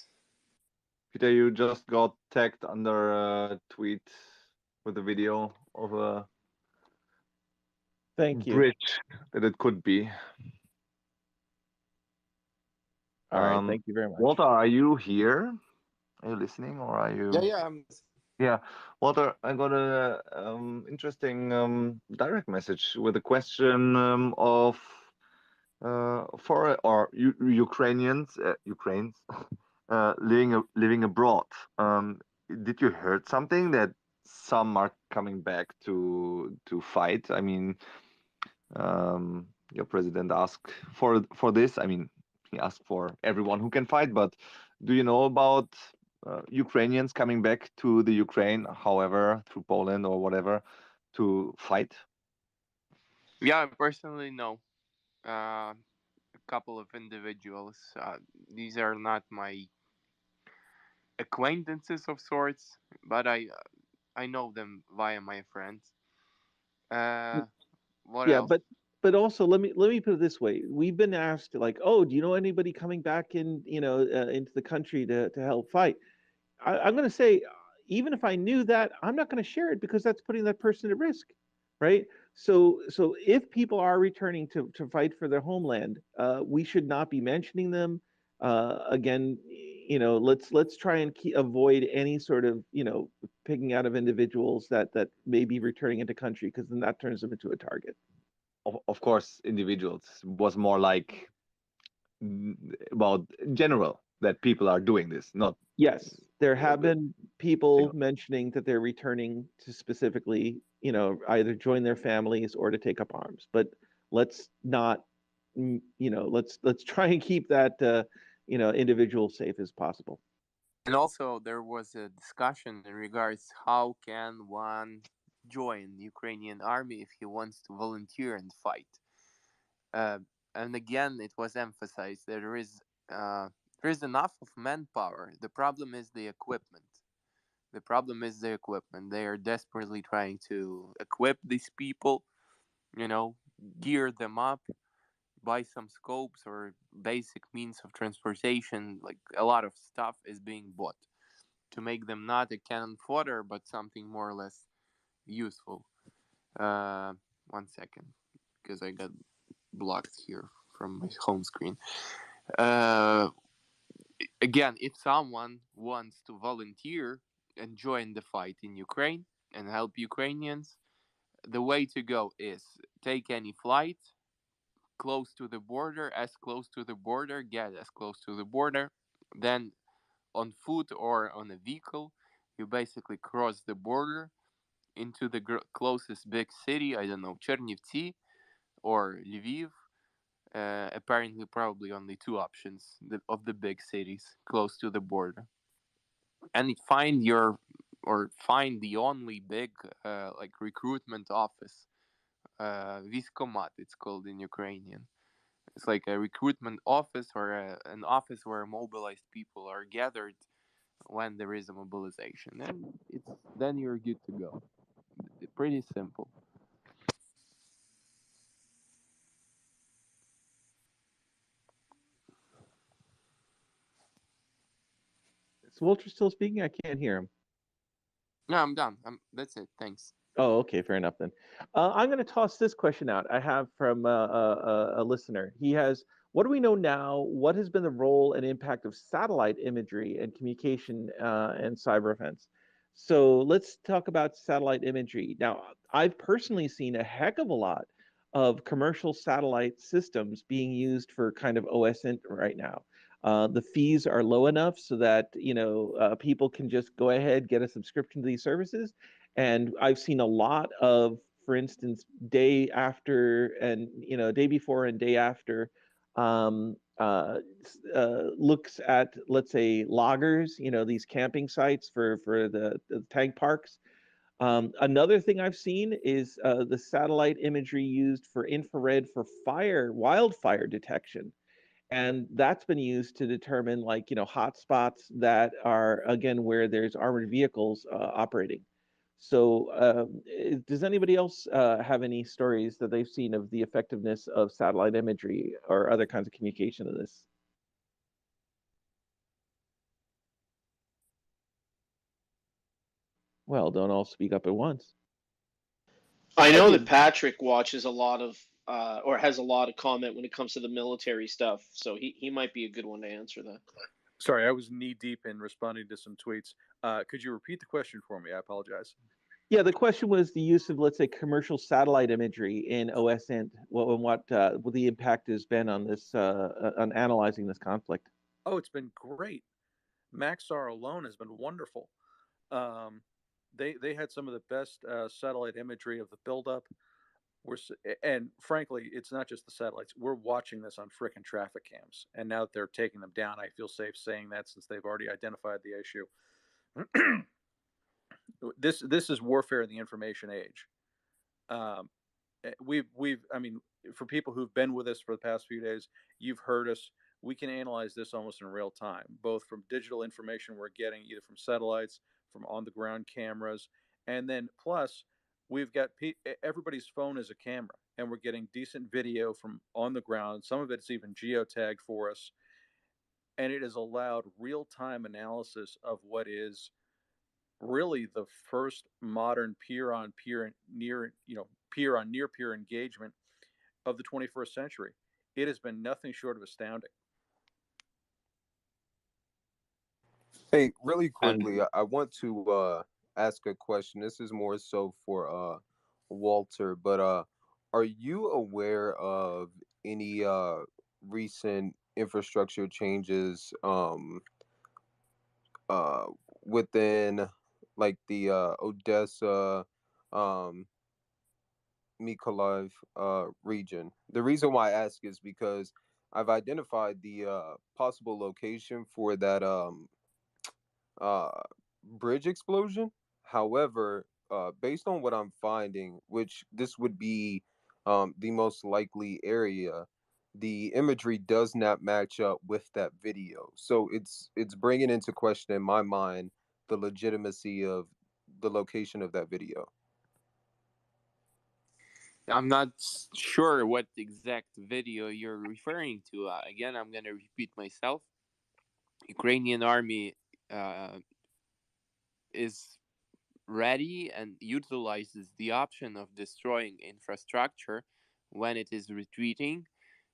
Speaker 8: Peter, you just got tagged under a tweet with a video of a bridge that it could be.
Speaker 2: All right, thank you very much.
Speaker 8: Walter, are you here? Are you listening, or are you?
Speaker 6: Yeah.
Speaker 8: Yeah, Walter, I got a interesting direct message with a question of Ukrainians living abroad. Did you heard something that some are coming back to fight? I mean, your president asked for this. I mean, he asked for everyone who can fight, but do you know about Ukrainians coming back to the Ukraine, however, through Poland or whatever, to fight?
Speaker 6: Yeah, I personally know a couple of individuals. These are not my acquaintances of sorts, but I know them via my friends. What else?
Speaker 2: But also let me put it this way: we've been asked like, oh, do you know anybody coming back in into the country to help fight? I'm going to say, even if I knew that, I'm not going to share it because that's putting that person at risk, right? So if people are returning to fight for their homeland, we should not be mentioning them. Again, let's try and avoid any sort of picking out of individuals that may be returning into country, because then that turns them into a target.
Speaker 8: Of course, individuals was more like about general that people are doing this, not.
Speaker 2: Yes, there have been people mentioning that they're returning to specifically, either join their families or to take up arms. But let's not, let's try and keep that, individual safe as possible.
Speaker 6: And also, there was a discussion in regards how can one join the Ukrainian army if he wants to volunteer and fight. and again, it was emphasized there is enough of manpower. The problem is the equipment. The problem is the equipment. They are desperately trying to equip these people, gear them up, buy some scopes or basic means of transportation. Like a lot of stuff is being bought to make them not a cannon fodder, but something more or less useful. 1 second, because I got blocked here from my home screen. Again, if someone wants to volunteer and join the fight in Ukraine and help Ukrainians, the way to go is take any flight close to the border, get as close to the border, then on foot or on a vehicle, you basically cross the border into the closest big city, I don't know, Chernivtsi or Lviv. Apparently, probably only two options of the big cities close to the border, and find the only big like recruitment office, Viskomat, it's called in Ukrainian. It's like a recruitment office or an office where mobilized people are gathered when there is a mobilization, and then you're good to go. Pretty simple.
Speaker 2: Is Walter still speaking? I can't hear him.
Speaker 6: No, I'm done. That's it. Thanks.
Speaker 2: Oh, okay, fair enough then. I'm going to toss this question out. I have from a listener. He has, what do we know now? What has been the role and impact of satellite imagery and communication and cyber offense? So let's talk about satellite imagery. Now, I've personally seen a heck of a lot of commercial satellite systems being used for kind of OSINT right now. The fees are low enough so that people can just go ahead, get a subscription to these services. And I've seen a lot of, for instance, day after and day before and day after looks at, let's say, loggers, these camping sites for the tank parks. Another thing I've seen is the satellite imagery used for infrared for wildfire detection. And that's been used to determine hot spots that are, again, where there's armored vehicles operating. So does anybody else have any stories that they've seen of the effectiveness of satellite imagery or other kinds of communication of this? Well, don't all speak up at once.
Speaker 9: I know that Patrick watches a lot of or has a lot of comment when it comes to the military stuff, so he might be a good one to answer that.
Speaker 4: Sorry, I was knee deep in responding to some tweets. Could you repeat the question for me? I apologize.
Speaker 2: Yeah, the question was the use of, let's say, commercial satellite imagery in OSINT. What the impact has been on this, on analyzing this conflict.
Speaker 4: Oh, it's been great. Maxar alone has been wonderful. They had some of the best satellite imagery of the buildup. And frankly, it's not just the satellites. We're watching this on frickin' traffic cams, and now that they're taking them down, I feel safe saying that since they've already identified the issue. This is warfare in the information age. I mean, for people who've been with us for the past few days, you've heard us. We can analyze this almost in real time, both from digital information we're getting either from satellites, from on the ground cameras, and then plus we've got everybody's phone is a camera, and we're getting decent video from on the ground. Some of it's even geotagged for us, and it has allowed real-time analysis of what is really the first modern peer-on-peer near-peer engagement of the 21st century. It has been nothing short of astounding.
Speaker 7: Hey, really quickly, I want to ask a question. This is more so for Walter, but are you aware of any recent infrastructure changes within like the Odessa, Mykolaiv region? The reason why I ask is because I've identified the possible location for that uh, bridge explosion. However, based on what I'm finding, which this would be the most likely area, the imagery does not match up with that video. So it's bringing into question in my mind the legitimacy of the location of that video.
Speaker 6: I'm not sure what exact video you're referring to. Again, I'm going to repeat myself. Ukrainian army is ready and utilizes the option of destroying infrastructure when it is retreating,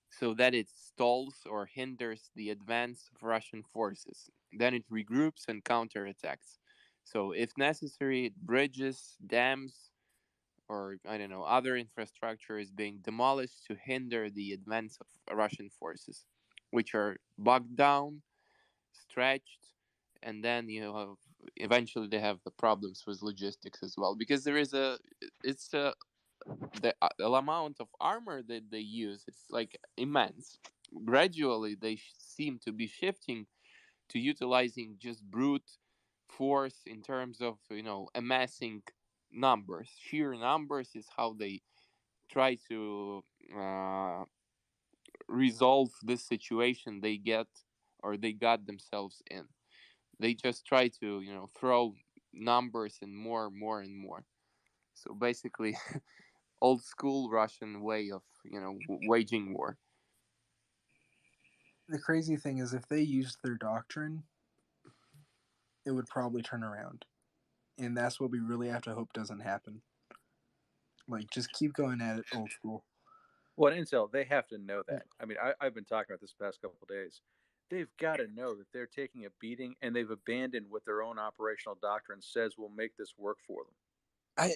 Speaker 6: so that it stalls or hinders the advance of Russian forces. Then it regroups and counterattacks. So, if necessary, bridges, dams, or I don't know, other infrastructure is being demolished to hinder the advance of Russian forces, which are bogged down, stretched, and then eventually they have the problems with logistics as well, because there is the amount of armor that they use, it's like immense. Gradually they seem to be shifting to utilizing just brute force in terms of amassing numbers. Sheer numbers is how they try to resolve this situation they get or they got themselves in. They just try to throw numbers and more and more. So basically old school Russian way of waging war.
Speaker 5: The crazy thing is, if they used their doctrine, it would probably turn around, and that's what we really have to hope doesn't happen. Like, just keep going at it old school.
Speaker 4: Well, Intel, they have to know that. I mean, I've been talking about this past couple of days. They've got to know that they're taking a beating, and they've abandoned what their own operational doctrine says will make this work for them.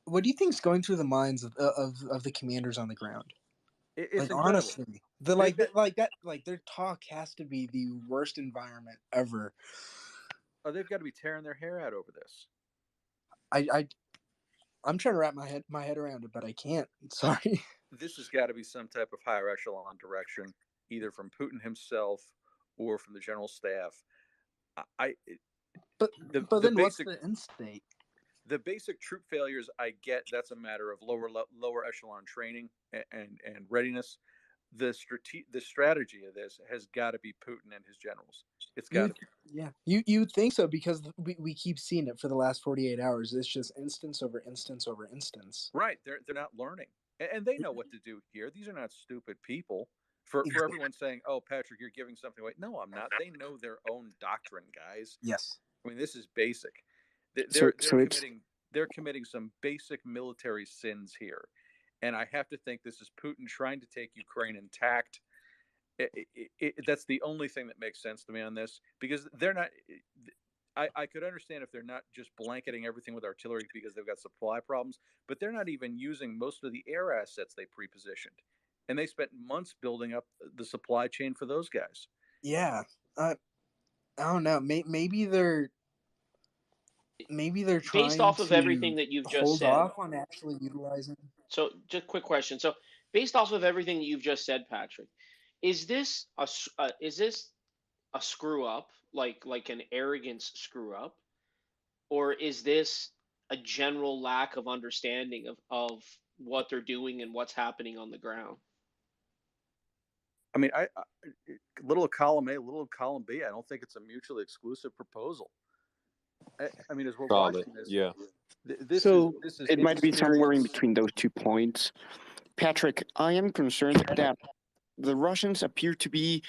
Speaker 5: What do you think's going through the minds of the commanders on the ground?
Speaker 4: It's
Speaker 5: like,
Speaker 4: incredible.
Speaker 5: honestly, their talk has to be the worst environment ever.
Speaker 4: Oh, they've got to be tearing their hair out over this.
Speaker 5: I'm trying to wrap my head around it, but I can't. Sorry.
Speaker 4: This has got to be some type of higher echelon direction, either from Putin himself or from the general staff.
Speaker 5: But then what's the end state?
Speaker 4: The basic troop failures, I get. That's a matter of lower echelon training and readiness. The strategy of this has got to be Putin and his generals. It's got to be.
Speaker 5: Yeah, you think so, because we keep seeing it for the last 48 hours. It's just instance over instance over instance.
Speaker 4: Right. They're not learning, and they know what to do here. These are not stupid people. For everyone saying, "Oh, Patrick, you're giving something away." No, I'm not. They know their own doctrine, guys.
Speaker 5: Yes.
Speaker 4: I mean, this is basic. They're committing some basic military sins here, and I have to think this is Putin trying to take Ukraine intact. That's the only thing that makes sense to me on this, because they're not. I could understand if they're not just blanketing everything with artillery because they've got supply problems, but they're not even using most of the air assets they pre-positioned, and they spent months building up the supply chain for those guys.
Speaker 5: Yeah, I don't know. Maybe they're trying
Speaker 9: based off of
Speaker 5: to
Speaker 9: everything that you've just
Speaker 5: hold
Speaker 9: said.
Speaker 5: off on actually utilizing.
Speaker 9: So, just quick question. So, based off of everything that you've just said, Patrick, is this a screw up, like an arrogance screw up, or is this a general lack of understanding of what they're doing and what's happening on the ground?
Speaker 4: I mean, little column A, little column B. I don't think it's a mutually exclusive proposal. I mean, as we're watching this,
Speaker 7: yeah.
Speaker 4: This is
Speaker 14: it might be somewhere in between those 2 points. Patrick, I am concerned that the Russians appear to be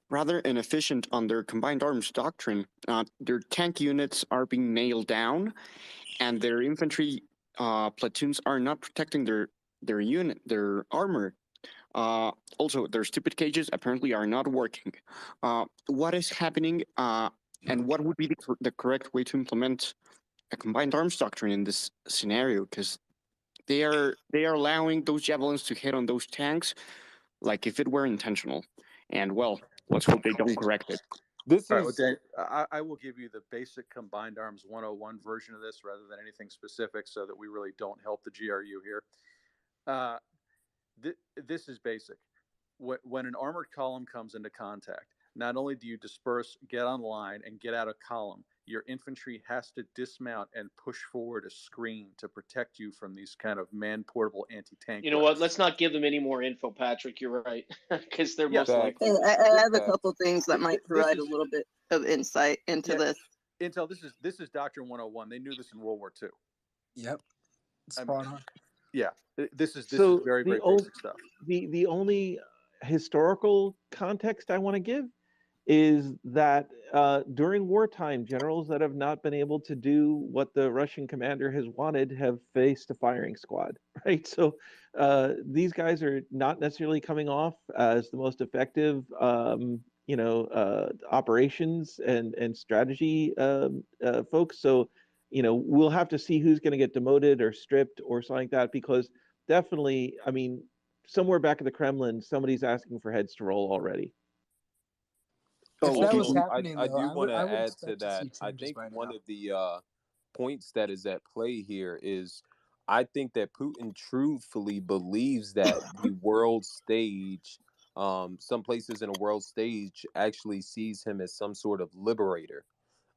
Speaker 14: rather inefficient on their combined arms doctrine. Their tank units are being nailed down, and their infantry platoons are not protecting their armor. Also, their stupid cages apparently are not working. What is happening, and what would be the correct way to implement a combined arms doctrine in this scenario? Because they are allowing those javelins to hit on those tanks like if it were intentional. And well, let's hope they don't correct it.
Speaker 4: I will give you the basic combined arms 101 version of this rather than anything specific, so that we really don't help the GRU here. This is basic. When an armored column comes into contact, not only do you disperse, get online, and get out a column, your infantry has to dismount and push forward a screen to protect you from these kind of man-portable anti-tank
Speaker 9: You know what?
Speaker 4: weapons.
Speaker 9: Let's not give them any more info, Patrick. You're right, because they're
Speaker 4: Yeah.
Speaker 9: most likely.
Speaker 11: I have a couple things that might
Speaker 4: This
Speaker 11: provide a
Speaker 4: is
Speaker 11: little bit of insight into
Speaker 4: yeah,
Speaker 11: this.
Speaker 4: Intel. This is Doctrine 101. They knew this in World War II.
Speaker 5: Yep.
Speaker 4: I mean,
Speaker 5: Spot on.
Speaker 4: yeah, this is
Speaker 2: So
Speaker 4: very
Speaker 2: the
Speaker 4: basic stuff.
Speaker 2: the only historical context I want to give is that during wartime, generals that have not been able to do what the Russian commander has wanted have faced a firing squad, right? So these guys are not necessarily coming off as the most effective, operations and strategy folks. So, we'll have to see who's going to get demoted or stripped or something like that, because definitely, I mean, somewhere back at the Kremlin, somebody's asking for heads to roll already.
Speaker 5: If that was
Speaker 7: Also,
Speaker 5: happening,
Speaker 7: I
Speaker 5: though,
Speaker 7: do want
Speaker 5: I
Speaker 7: to
Speaker 5: would
Speaker 7: add to
Speaker 5: expect to
Speaker 7: that.
Speaker 5: see
Speaker 7: I
Speaker 5: changes
Speaker 7: think
Speaker 5: by
Speaker 7: one
Speaker 5: now.
Speaker 7: of the points that is at play here is I think that Putin truthfully believes that the world stage, some places in a world stage, actually sees him as some sort of liberator.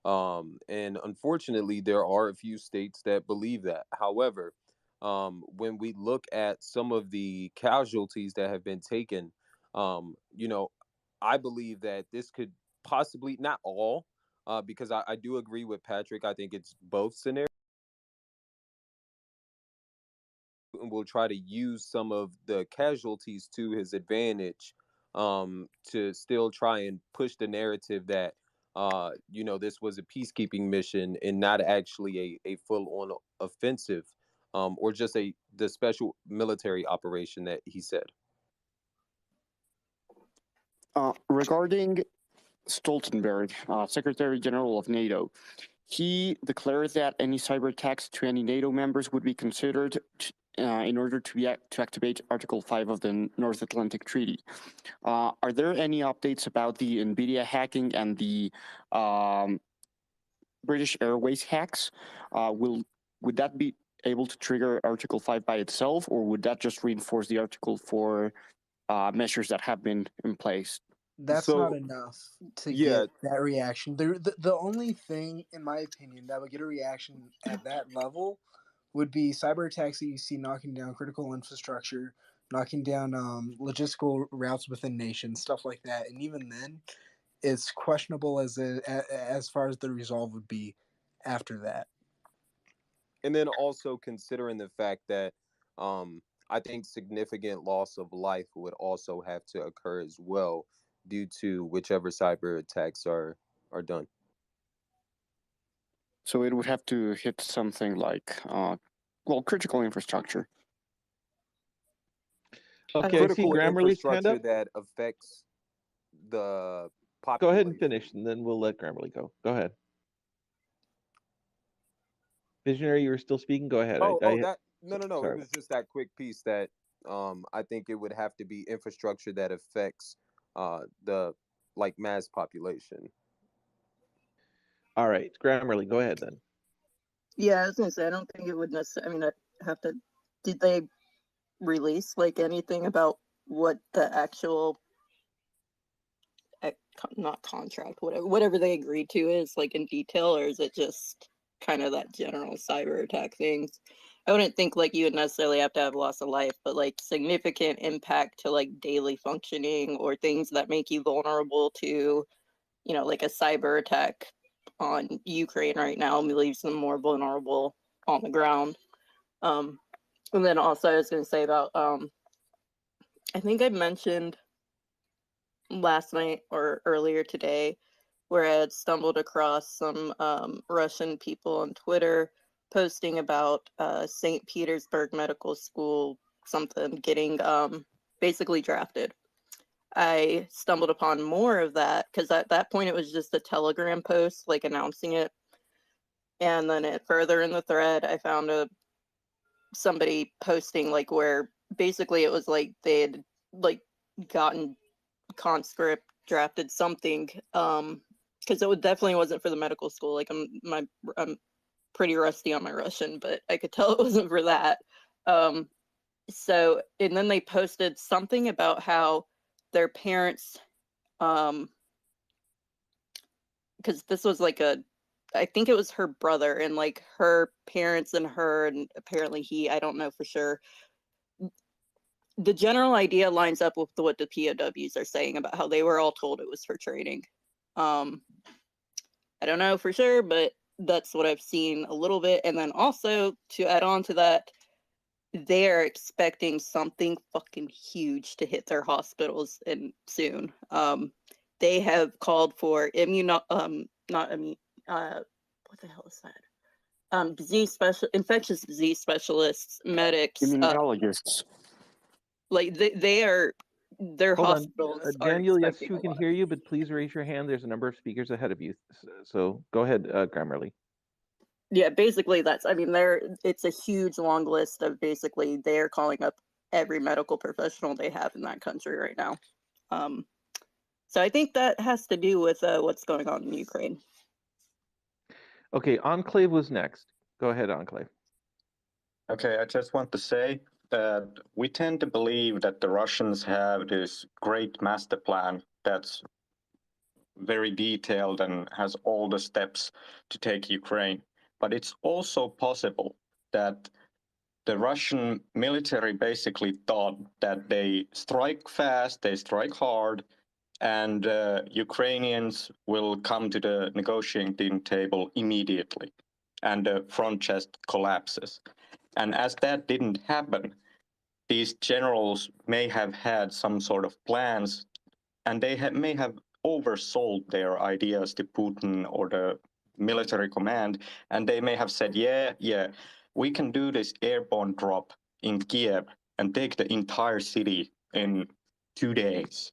Speaker 7: And unfortunately, there are a few states that believe that. However, when we look at some of the casualties that have been taken, I believe that this could possibly, not all, because I do agree with Patrick. I think it's both scenarios. And will try to use some of the casualties to his advantage, to still try and push the narrative that this was a peacekeeping mission and not actually a full-on offensive, or just the special military operation that he said.
Speaker 14: Regarding Stoltenberg, Secretary General of NATO, he declared that any cyber attacks to any NATO members would be considered in order to activate Article 5 of the North Atlantic Treaty. Are there any updates about the NVIDIA hacking and the British Airways hacks? Would that be able to trigger Article 5 by itself, or would that just reinforce the Article 4 measures that have been in place?
Speaker 5: That's not enough to get that reaction. The only thing, in my opinion, that would get a reaction at that level would be cyber attacks that you see knocking down critical infrastructure, knocking down logistical routes within nations, stuff like that. And even then, it's questionable as far as the resolve would be after that.
Speaker 7: And then also considering the fact that I think significant loss of life would also have to occur as well, due to whichever cyber attacks are done.
Speaker 14: So it would have to hit something like, critical infrastructure.
Speaker 2: Okay,
Speaker 7: critical infrastructure
Speaker 2: hand up.
Speaker 7: that affects the population.
Speaker 2: Go ahead and finish, and then we'll let Grammarly go. Go ahead. Visionary, you were still speaking? Go ahead.
Speaker 7: No.
Speaker 2: Sorry.
Speaker 7: It was just that quick piece that I think it would have to be infrastructure that affects the mass population.
Speaker 2: All right, Grammarly, go ahead then.
Speaker 11: Yeah, I was gonna say I don't think it would necessarily. I mean, I have to. Did they release anything about what the actual, not contract, whatever they agreed to is in detail, or is it just kind of that general cyber attack things? I wouldn't think you would necessarily have to have loss of life, but significant impact to daily functioning or things that make you vulnerable to, a cyber attack on Ukraine right now leaves them more vulnerable on the ground. And then also I was going to say about, I think I mentioned last night or earlier today where I had stumbled across some Russian people on Twitter posting about St. Petersburg Medical School something getting basically drafted. I stumbled upon more of that because at that point it was just a Telegram post announcing it, and then further in the thread I found somebody posting where basically it was they had gotten conscript drafted something, because it definitely wasn't for the medical school. I'm pretty rusty on my Russian, but I could tell it wasn't for that. So, and then they posted something about how their parents because this was like I think it was her brother and like her parents and her, and apparently I don't know for sure. The general idea lines up with what the POWs are saying about how they were all told it was for training. I don't know for sure, but that's what I've seen a little bit. And then also to add on to that, they're expecting something fucking huge to hit their hospitals and soon. They have called for what the hell is that? Infectious disease specialists, medics,
Speaker 14: Immunologists.
Speaker 11: like their
Speaker 2: Hold on,
Speaker 11: hospitals are
Speaker 2: Daniel. Yes,
Speaker 11: expecting
Speaker 2: we
Speaker 11: a
Speaker 2: can
Speaker 11: lot.
Speaker 2: hear you, but please raise your hand. There's a number of speakers ahead of you, so go ahead, Grammarly.
Speaker 11: Yeah, basically it's a huge long list of basically they're calling up every medical professional they have in that country right now. So I think that has to do with what's going on in Ukraine.
Speaker 2: Okay, Enclave was next. Go ahead, Enclave.
Speaker 10: Okay, I just want to say that we tend to believe that the Russians have this great master plan that's very detailed and has all the steps to take Ukraine. But it's also possible that the Russian military basically thought that they strike fast, they strike hard, and Ukrainians will come to the negotiating table immediately, and the front just collapses. And as that didn't happen, these generals may have had some sort of plans, and they may have oversold their ideas to Putin or the military command, and they may have said, yeah, we can do this airborne drop in Kiev and take the entire city in 2 days.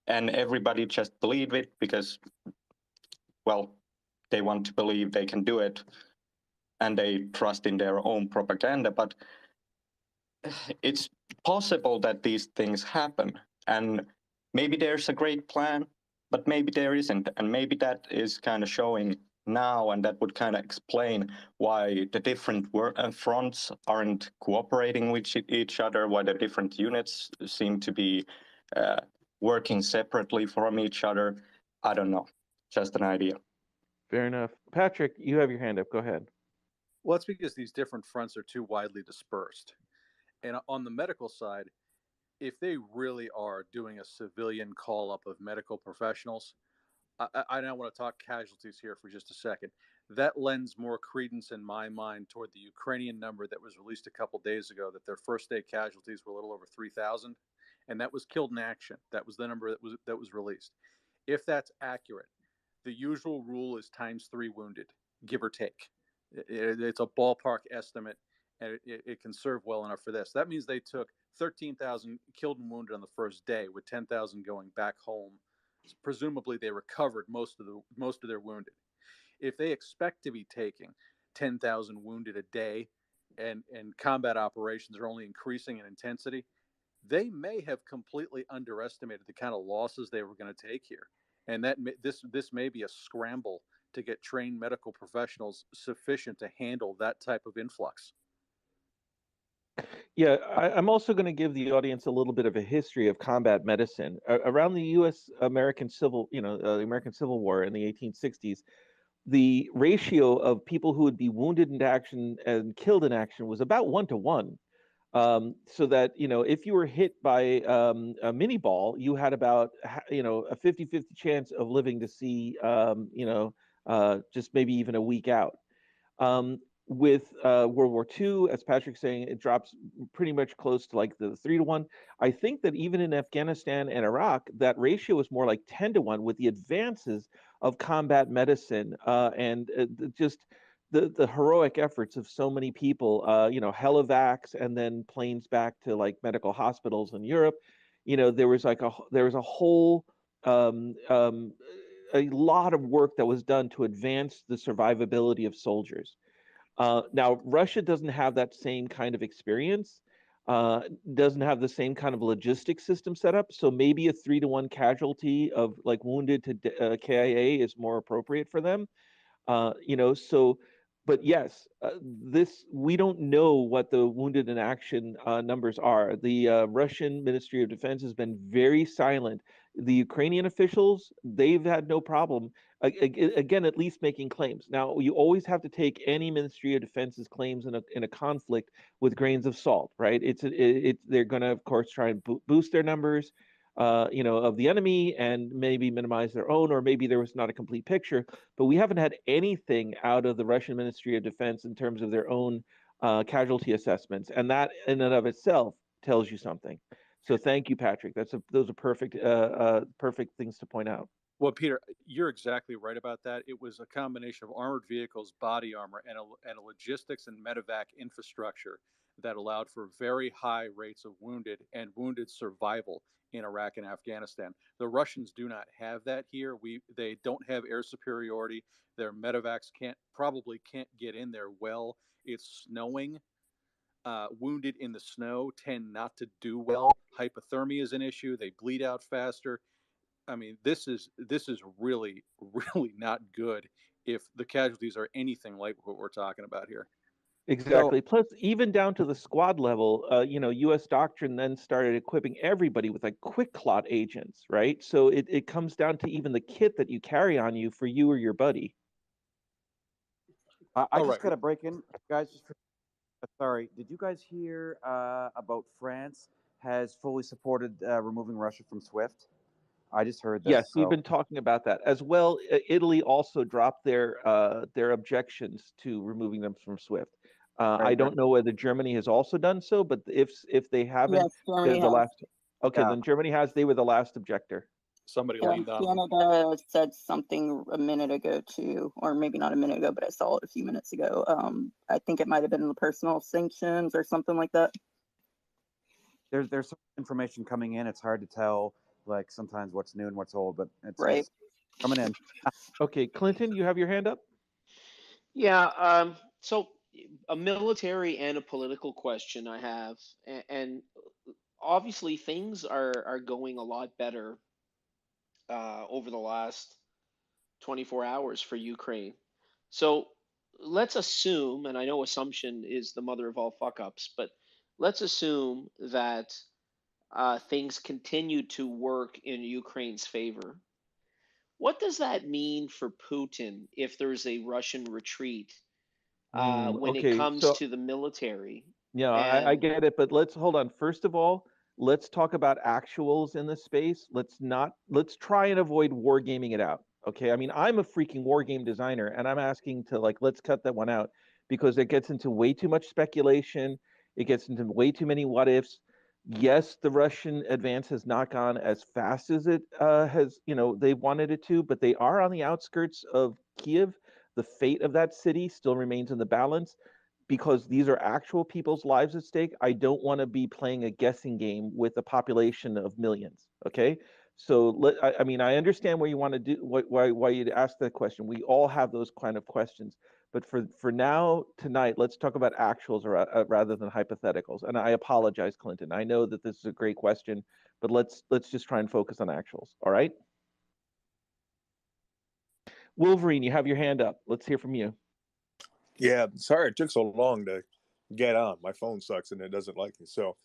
Speaker 10: And everybody just believe it because, well, they want to believe they can do it, and they trust in their own propaganda. But it's possible that these things happen, and maybe there's a great plan, but maybe there isn't, and maybe that is kind of showing now, and that would kind of explain why the different fronts aren't cooperating with each other, why the different units seem to be working separately from each other. I don't know, just an idea.
Speaker 2: Fair enough. Patrick, you have your hand up. Go ahead.
Speaker 4: Well, it's because these different fronts are too widely dispersed. And on the medical side, if they really are doing a civilian call up of medical professionals, I now want to talk casualties here for just a second. That lends more credence in my mind toward the Ukrainian number that was released a couple days ago, that their first day casualties were a little over 3,000, and that was killed in action. That was the number that was released. If that's accurate, the usual rule is ×3 wounded, give or take. It's a ballpark estimate, and it can serve well enough for this. That means they took 13,000 killed and wounded on the first day, with 10,000 going back home. Presumably, they recovered most of their wounded. If they expect to be taking 10,000 wounded a day, and combat operations are only increasing in intensity, they may have completely underestimated the kind of losses they were going to take here, and that this may be a scramble to get trained medical professionals sufficient to handle that type of influx.
Speaker 2: Yeah, I'm also going to give the audience a little bit of a history of combat medicine. Around the U.S.-American Civil, the American Civil War in the 1860s, the ratio of people who would be wounded in action and killed in action was about 1 to 1. So that, if you were hit by a mini ball, you had about, a 50-50 chance of living to see, just maybe even a week out. With World War II, as Patrick's saying, it drops pretty much close to like the 3 to 1. I think that even in Afghanistan and Iraq, that ratio is more like 10 to 1 with the advances of combat medicine and just the heroic efforts of so many people, helivacs and then planes back to like medical hospitals in Europe. There was a whole a lot of work that was done to advance the survivability of soldiers. Now, Russia doesn't have that same kind of experience, doesn't have the same kind of logistics system set up. So maybe a 3 to 1 casualty of like wounded to KIA is more appropriate for them. But yes, we don't know what the wounded in action numbers are. The Russian Ministry of Defense has been very silent The Ukrainian officials, they've had no problem, again, at least making claims. Now, you always have to take any Ministry of Defense's claims in a conflict with grains of salt, right? They're going to, of course, try and boost their numbers, of the enemy, and maybe minimize their own, or maybe there was not a complete picture. But we haven't had anything out of the Russian Ministry of Defense in terms of their own casualty assessments, and that in and of itself tells you something. So thank you, Patrick. Those are perfect perfect things to point out.
Speaker 4: Well, Peter, you're exactly right about that. It was a combination of armored vehicles, body armor, and a logistics and medevac infrastructure that allowed for very high rates of wounded and wounded survival in Iraq and Afghanistan. The Russians do not have that here. They don't have air superiority. Their medevacs probably can't get in there well. It's snowing. Wounded in the snow tend not to do well. Hypothermia is an issue. They bleed out faster. I mean, this is really, really not good if the casualties are anything like what we're talking about here.
Speaker 2: Exactly. Plus, even down to the squad level, U.S. doctrine then started equipping everybody with like quick clot agents, right? So it comes down to even the kit that you carry on you for you or your buddy.
Speaker 13: I just got to break in, guys. Sorry, did you guys hear about France has fully supported removing Russia from SWIFT? I just heard this.
Speaker 2: Yes, we've been talking about that as well. Italy also dropped their objections to removing them from SWIFT. I don't know whether Germany has also done so, but if they haven't,
Speaker 11: Yes, Germany has.
Speaker 2: last. Okay, then Germany has. They were the last objector.
Speaker 4: Somebody
Speaker 11: leaned on. Canada said something a minute ago too, or maybe not a minute ago, but I saw it a few minutes ago. I think it might have been the personal sanctions or something like that.
Speaker 13: There's some information coming in. It's hard to tell, like sometimes what's new and what's old, but it's coming in.
Speaker 2: Okay, Clinton, you have your hand up.
Speaker 9: Yeah. So a military and a political question I have, and obviously things are going a lot better over the last 24 hours for Ukraine. So let's assume, and I know assumption is the mother of all fuck ups, but let's assume that things continue to work in Ukraine's favor. What does that mean for Putin if there's a Russian retreat when it comes to the military?
Speaker 2: Yeah, I get it, but let's hold on. First of all, let's talk about actuals in this space. Let's try and avoid wargaming it out. Okay, I mean, I'm a freaking war game designer, and I'm asking to let's cut that one out because it gets into way too much speculation. It gets into way too many what ifs. Yes, the Russian advance has not gone as fast as it has, they wanted it to, but they are on the outskirts of Kiev. The fate of that city still remains in the balance. Because these are actual people's lives at stake, I don't want to be playing a guessing game with a population of millions. Okay, so I mean, I understand where you want to do why you'd ask that question. We all have those kind of questions, but for now tonight, let's talk about actuals rather than hypotheticals. And I apologize, Clinton. I know that this is a great question, but let's just try and focus on actuals. All right, Wolverine, you have your hand up. Let's hear from you.
Speaker 15: Yeah, sorry it took so long to get on. My phone sucks and it doesn't like me. So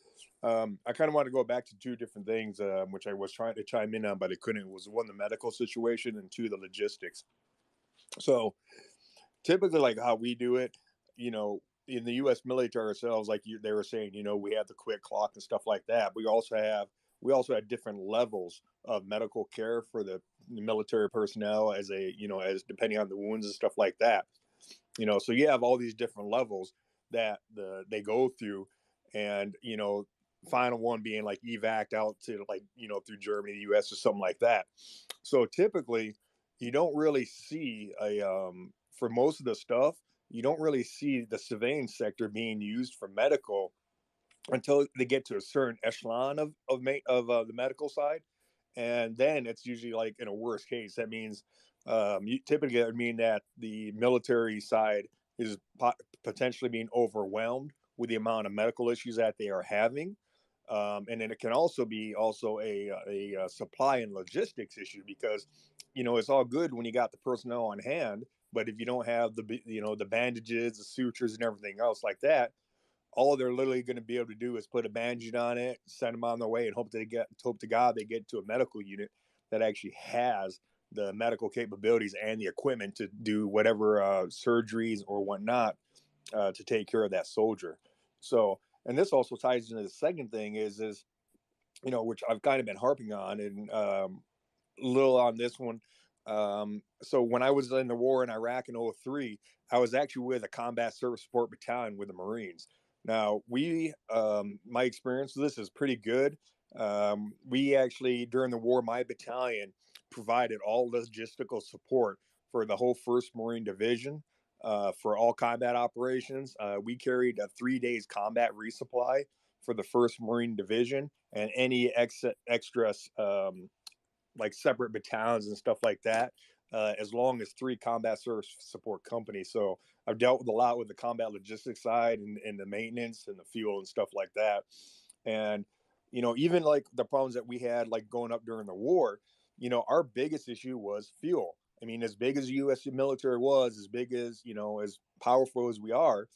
Speaker 15: I kind of want to go back to two different things, which I was trying to chime in on, but I couldn't. It was one, the medical situation, and two, the logistics. So typically, like how we do it, in the U.S. military ourselves, like they were saying, we have the quick clock and stuff like that. We also have different levels of medical care for the military personnel as depending on the wounds and stuff like that. So you have all these different levels that they go through, and final one being like evac out to through Germany, the US, or something like that. So typically you don't really see for most of the stuff, you don't really see the surveillance sector being used for medical until they get to a certain echelon of the medical side, and then it's usually like in a worst case. That means typically that would mean that the military side is potentially being overwhelmed with the amount of medical issues that they are having, and then it can also be a supply and logistics issue, because it's all good when you got the personnel on hand, but if you don't have the bandages, the sutures, and everything else like that, all they're literally going to be able to do is put a bandage on it, send them on their way, and hope to God they get to a medical unit that actually has the medical capabilities and the equipment to do whatever surgeries or whatnot to take care of that soldier. So, and this also ties into the second thing is which I've kind of been harping on, and little on this one. So when I was in the war in Iraq in 2003, I was actually with a combat service support battalion with the Marines. Now my experience with this is pretty good. We actually, during the war, my battalion provided all logistical support for the whole 1st Marine Division for all combat operations. We carried a 3 days combat resupply for the 1st Marine Division, and any extra like separate battalions and stuff like that, as long as 3 combat service support companies. So I've dealt with a lot with the combat logistics side and the maintenance and the fuel and stuff like that. And, even like the problems that we had, like going up during the war, our biggest issue was fuel. I mean, as big as the U.S. military was, as big as, as powerful as we are,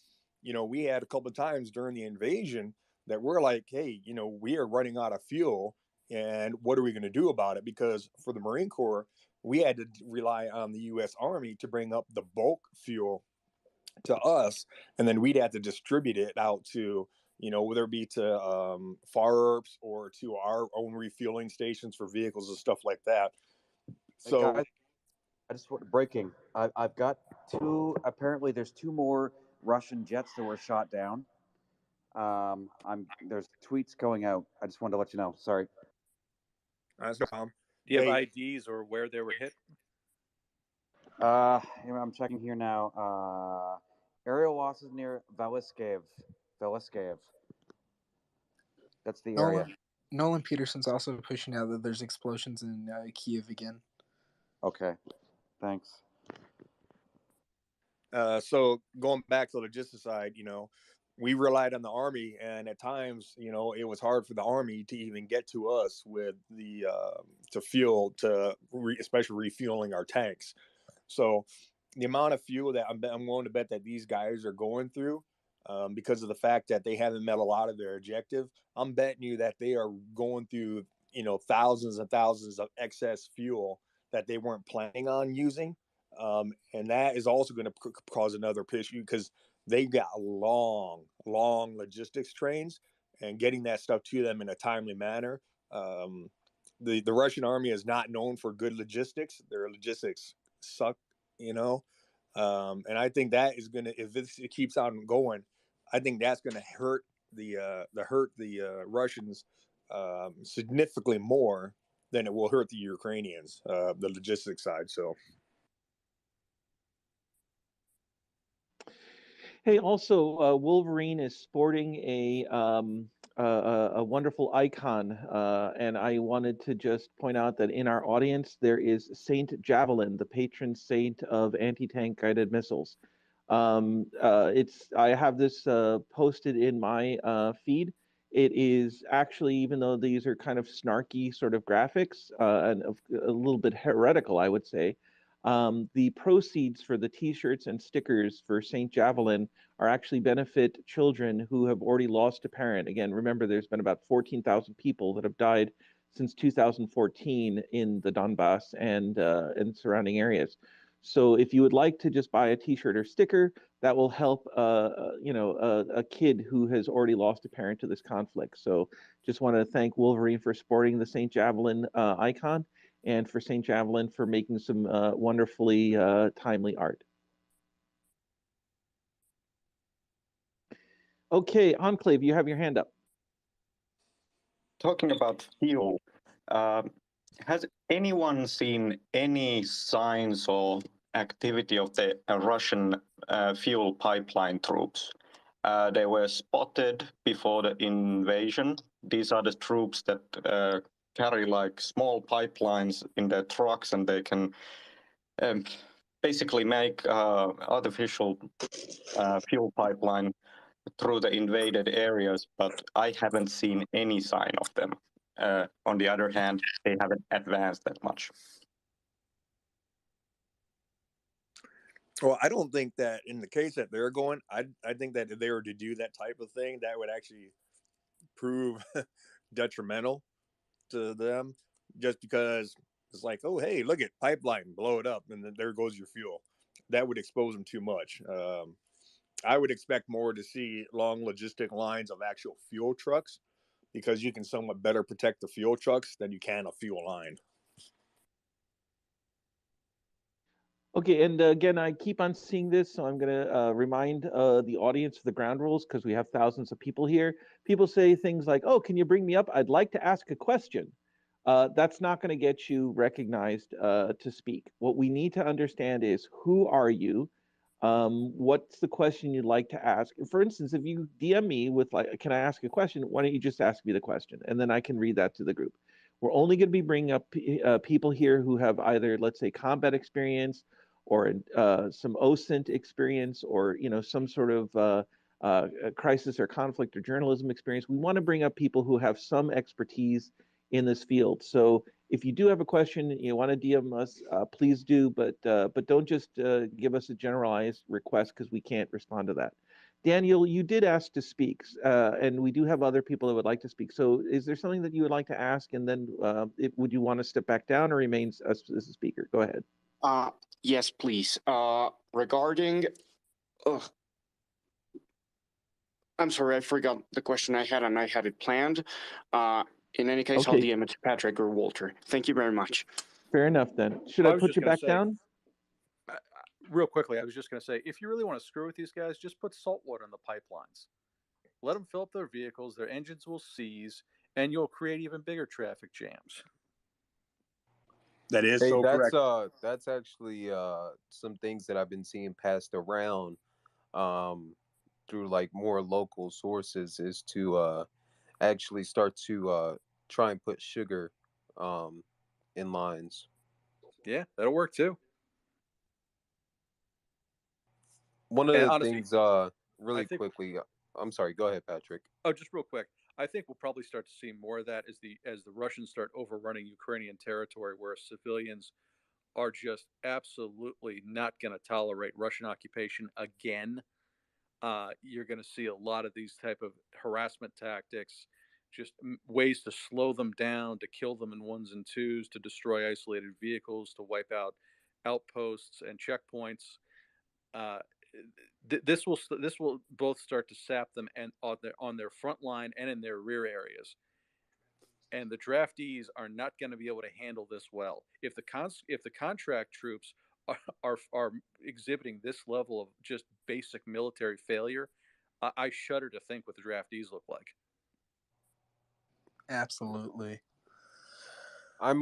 Speaker 15: we had a couple of times during the invasion that we're like, hey, we are running out of fuel. And what are we going to do about it? Because for the Marine Corps, we had to rely on the U.S. Army to bring up the bulk fuel to us, and then we'd have to distribute it out to, whether it be to FARPs or to our own refueling stations for vehicles and stuff like that. So,
Speaker 13: guys, I just want breaking. I've got apparently there's 2 more Russian jets that were shot down. There's tweets going out. I just wanted to let you know. Sorry.
Speaker 15: That's no problem.
Speaker 4: Do you have IDs or where they were hit?
Speaker 13: I'm checking here now. Aerial losses near Veliskev. That's the area.
Speaker 5: Nolan Peterson's also pushing out that there's explosions in Kiev again.
Speaker 13: Okay, thanks.
Speaker 15: So going back to the logistics side, we relied on the Army, and at times, it was hard for the Army to even get to us with the especially refueling our tanks. So the amount of fuel that I'm willing to bet that these guys are going through, because of the fact that they haven't met a lot of their objective, I'm betting you that they are going through, thousands and thousands of excess fuel that they weren't planning on using. And that is also going to cause another issue because they've got long logistics trains, and getting that stuff to them in a timely manner. The Russian army is not known for good logistics. Their logistics suck, and I think that is gonna, if it keeps on going, I think that's gonna hurt the Russians significantly more than it will hurt the Ukrainians, the logistics side. So.
Speaker 2: Hey, also, Wolverine is sporting a wonderful icon, and I wanted to just point out that in our audience there is Saint Javelin, the patron saint of anti-tank guided missiles. I have this posted in my feed. It is actually, even though these are kind of snarky sort of graphics and a little bit heretical, I would say. The proceeds for the T-shirts and stickers for Saint Javelin are actually benefit children who have already lost a parent. Again, remember, there's been about 14,000 people that have died since 2014 in the Donbass and surrounding areas. So if you would like to just buy a T-shirt or sticker, that will help a kid who has already lost a parent to this conflict. So just want to thank Wolverine for sporting the Saint Javelin icon, and for Saint Javelin for making some wonderfully timely art. Okay, Enclave, you have your hand up.
Speaker 10: Talking about fuel, has anyone seen any signs or activity of the Russian fuel pipeline troops? They were spotted before the invasion. These are the troops that carry like small pipelines in their trucks, and they can basically make artificial fuel pipeline through the invaded areas, but I haven't seen any sign of them. On the other hand, they haven't advanced that much.
Speaker 15: Well, I don't think that in the case that they're going, I think that if they were to do that type of thing, that would actually prove detrimental to them, just because it's like, oh, hey, look at pipeline, blow it up, and then there goes your fuel. That would expose them too much. I would expect more to see long logistic lines of actual fuel trucks, because you can somewhat better protect the fuel trucks than you can a fuel line.
Speaker 2: Okay, and again, I keep on seeing this, so I'm going to remind the audience of the ground rules, because we have thousands of people here. People say things like, oh, can you bring me up? I'd like to ask a question. That's not going to get you recognized to speak. What we need to understand is, who are you? What's the question you'd like to ask? For instance, if you DM me with, like, can I ask a question? Why don't you just ask me the question, and then I can read that to the group. We're only going to be bringing up people here who have either, let's say, combat experience, or some OSINT experience, or some sort of crisis or conflict or journalism experience. We want to bring up people who have some expertise in this field. So if you do have a question and you want to DM us, please do, but don't just give us a generalized request, because we can't respond to that. Daniel, you did ask to speak, and we do have other people that would like to speak. So is there something that you would like to ask, and then would you want to step back down or remain as a speaker? Go ahead.
Speaker 14: Yes, please. Regarding, I'm sorry, I forgot the question I had, and I had it planned. In any case, I'll
Speaker 2: Okay.
Speaker 14: DM it to Patrick or Walter. Thank you very much.
Speaker 2: Fair enough, then. Should I
Speaker 4: was
Speaker 2: put
Speaker 4: just
Speaker 2: you
Speaker 4: gonna
Speaker 2: back
Speaker 4: say,
Speaker 2: down?
Speaker 4: real quickly, I was just going to say, if you really want to screw with these guys, just put salt water in the pipelines. Let them fill up their vehicles, their engines will seize, and you'll create even bigger traffic jams.
Speaker 15: That is
Speaker 7: Hey,
Speaker 15: so correct.
Speaker 7: that's actually some things that I've been seeing passed around through like more local sources, is to actually start to try and put sugar in lines.
Speaker 4: Yeah, that'll work too.
Speaker 7: One of
Speaker 4: And
Speaker 7: the
Speaker 4: honestly,
Speaker 7: things, really quickly, I'm sorry, go ahead, Patrick.
Speaker 4: Oh, just real quick. I think we'll probably start to see more of that as the Russians start overrunning Ukrainian territory, where civilians are just absolutely not going to tolerate Russian occupation again. You're going to see a lot of these type of harassment tactics, just ways to slow them down, to kill them in ones and twos, to destroy isolated vehicles, to wipe out outposts and checkpoints. This will both start to sap them and on their front line and in their rear areas. And the draftees are not going to be able to handle this well. If the contract troops are exhibiting this level of just basic military failure, I shudder to think what the draftees look like.
Speaker 5: Absolutely.
Speaker 7: I'm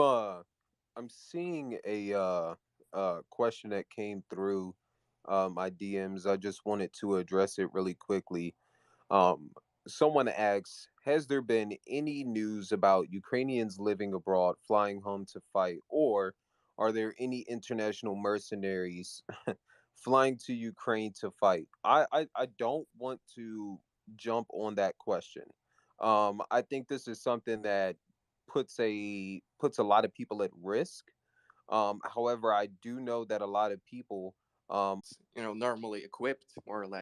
Speaker 7: seeing a question that came through my DMs. I just wanted to address it really quickly. Someone asks, has there been any news about Ukrainians living abroad flying home to fight, or are there any international mercenaries flying to Ukraine to fight? I don't want to jump on that question. I think this is something that puts a lot of people at risk. However, I do know that a lot of people,
Speaker 6: normally equipped more or less.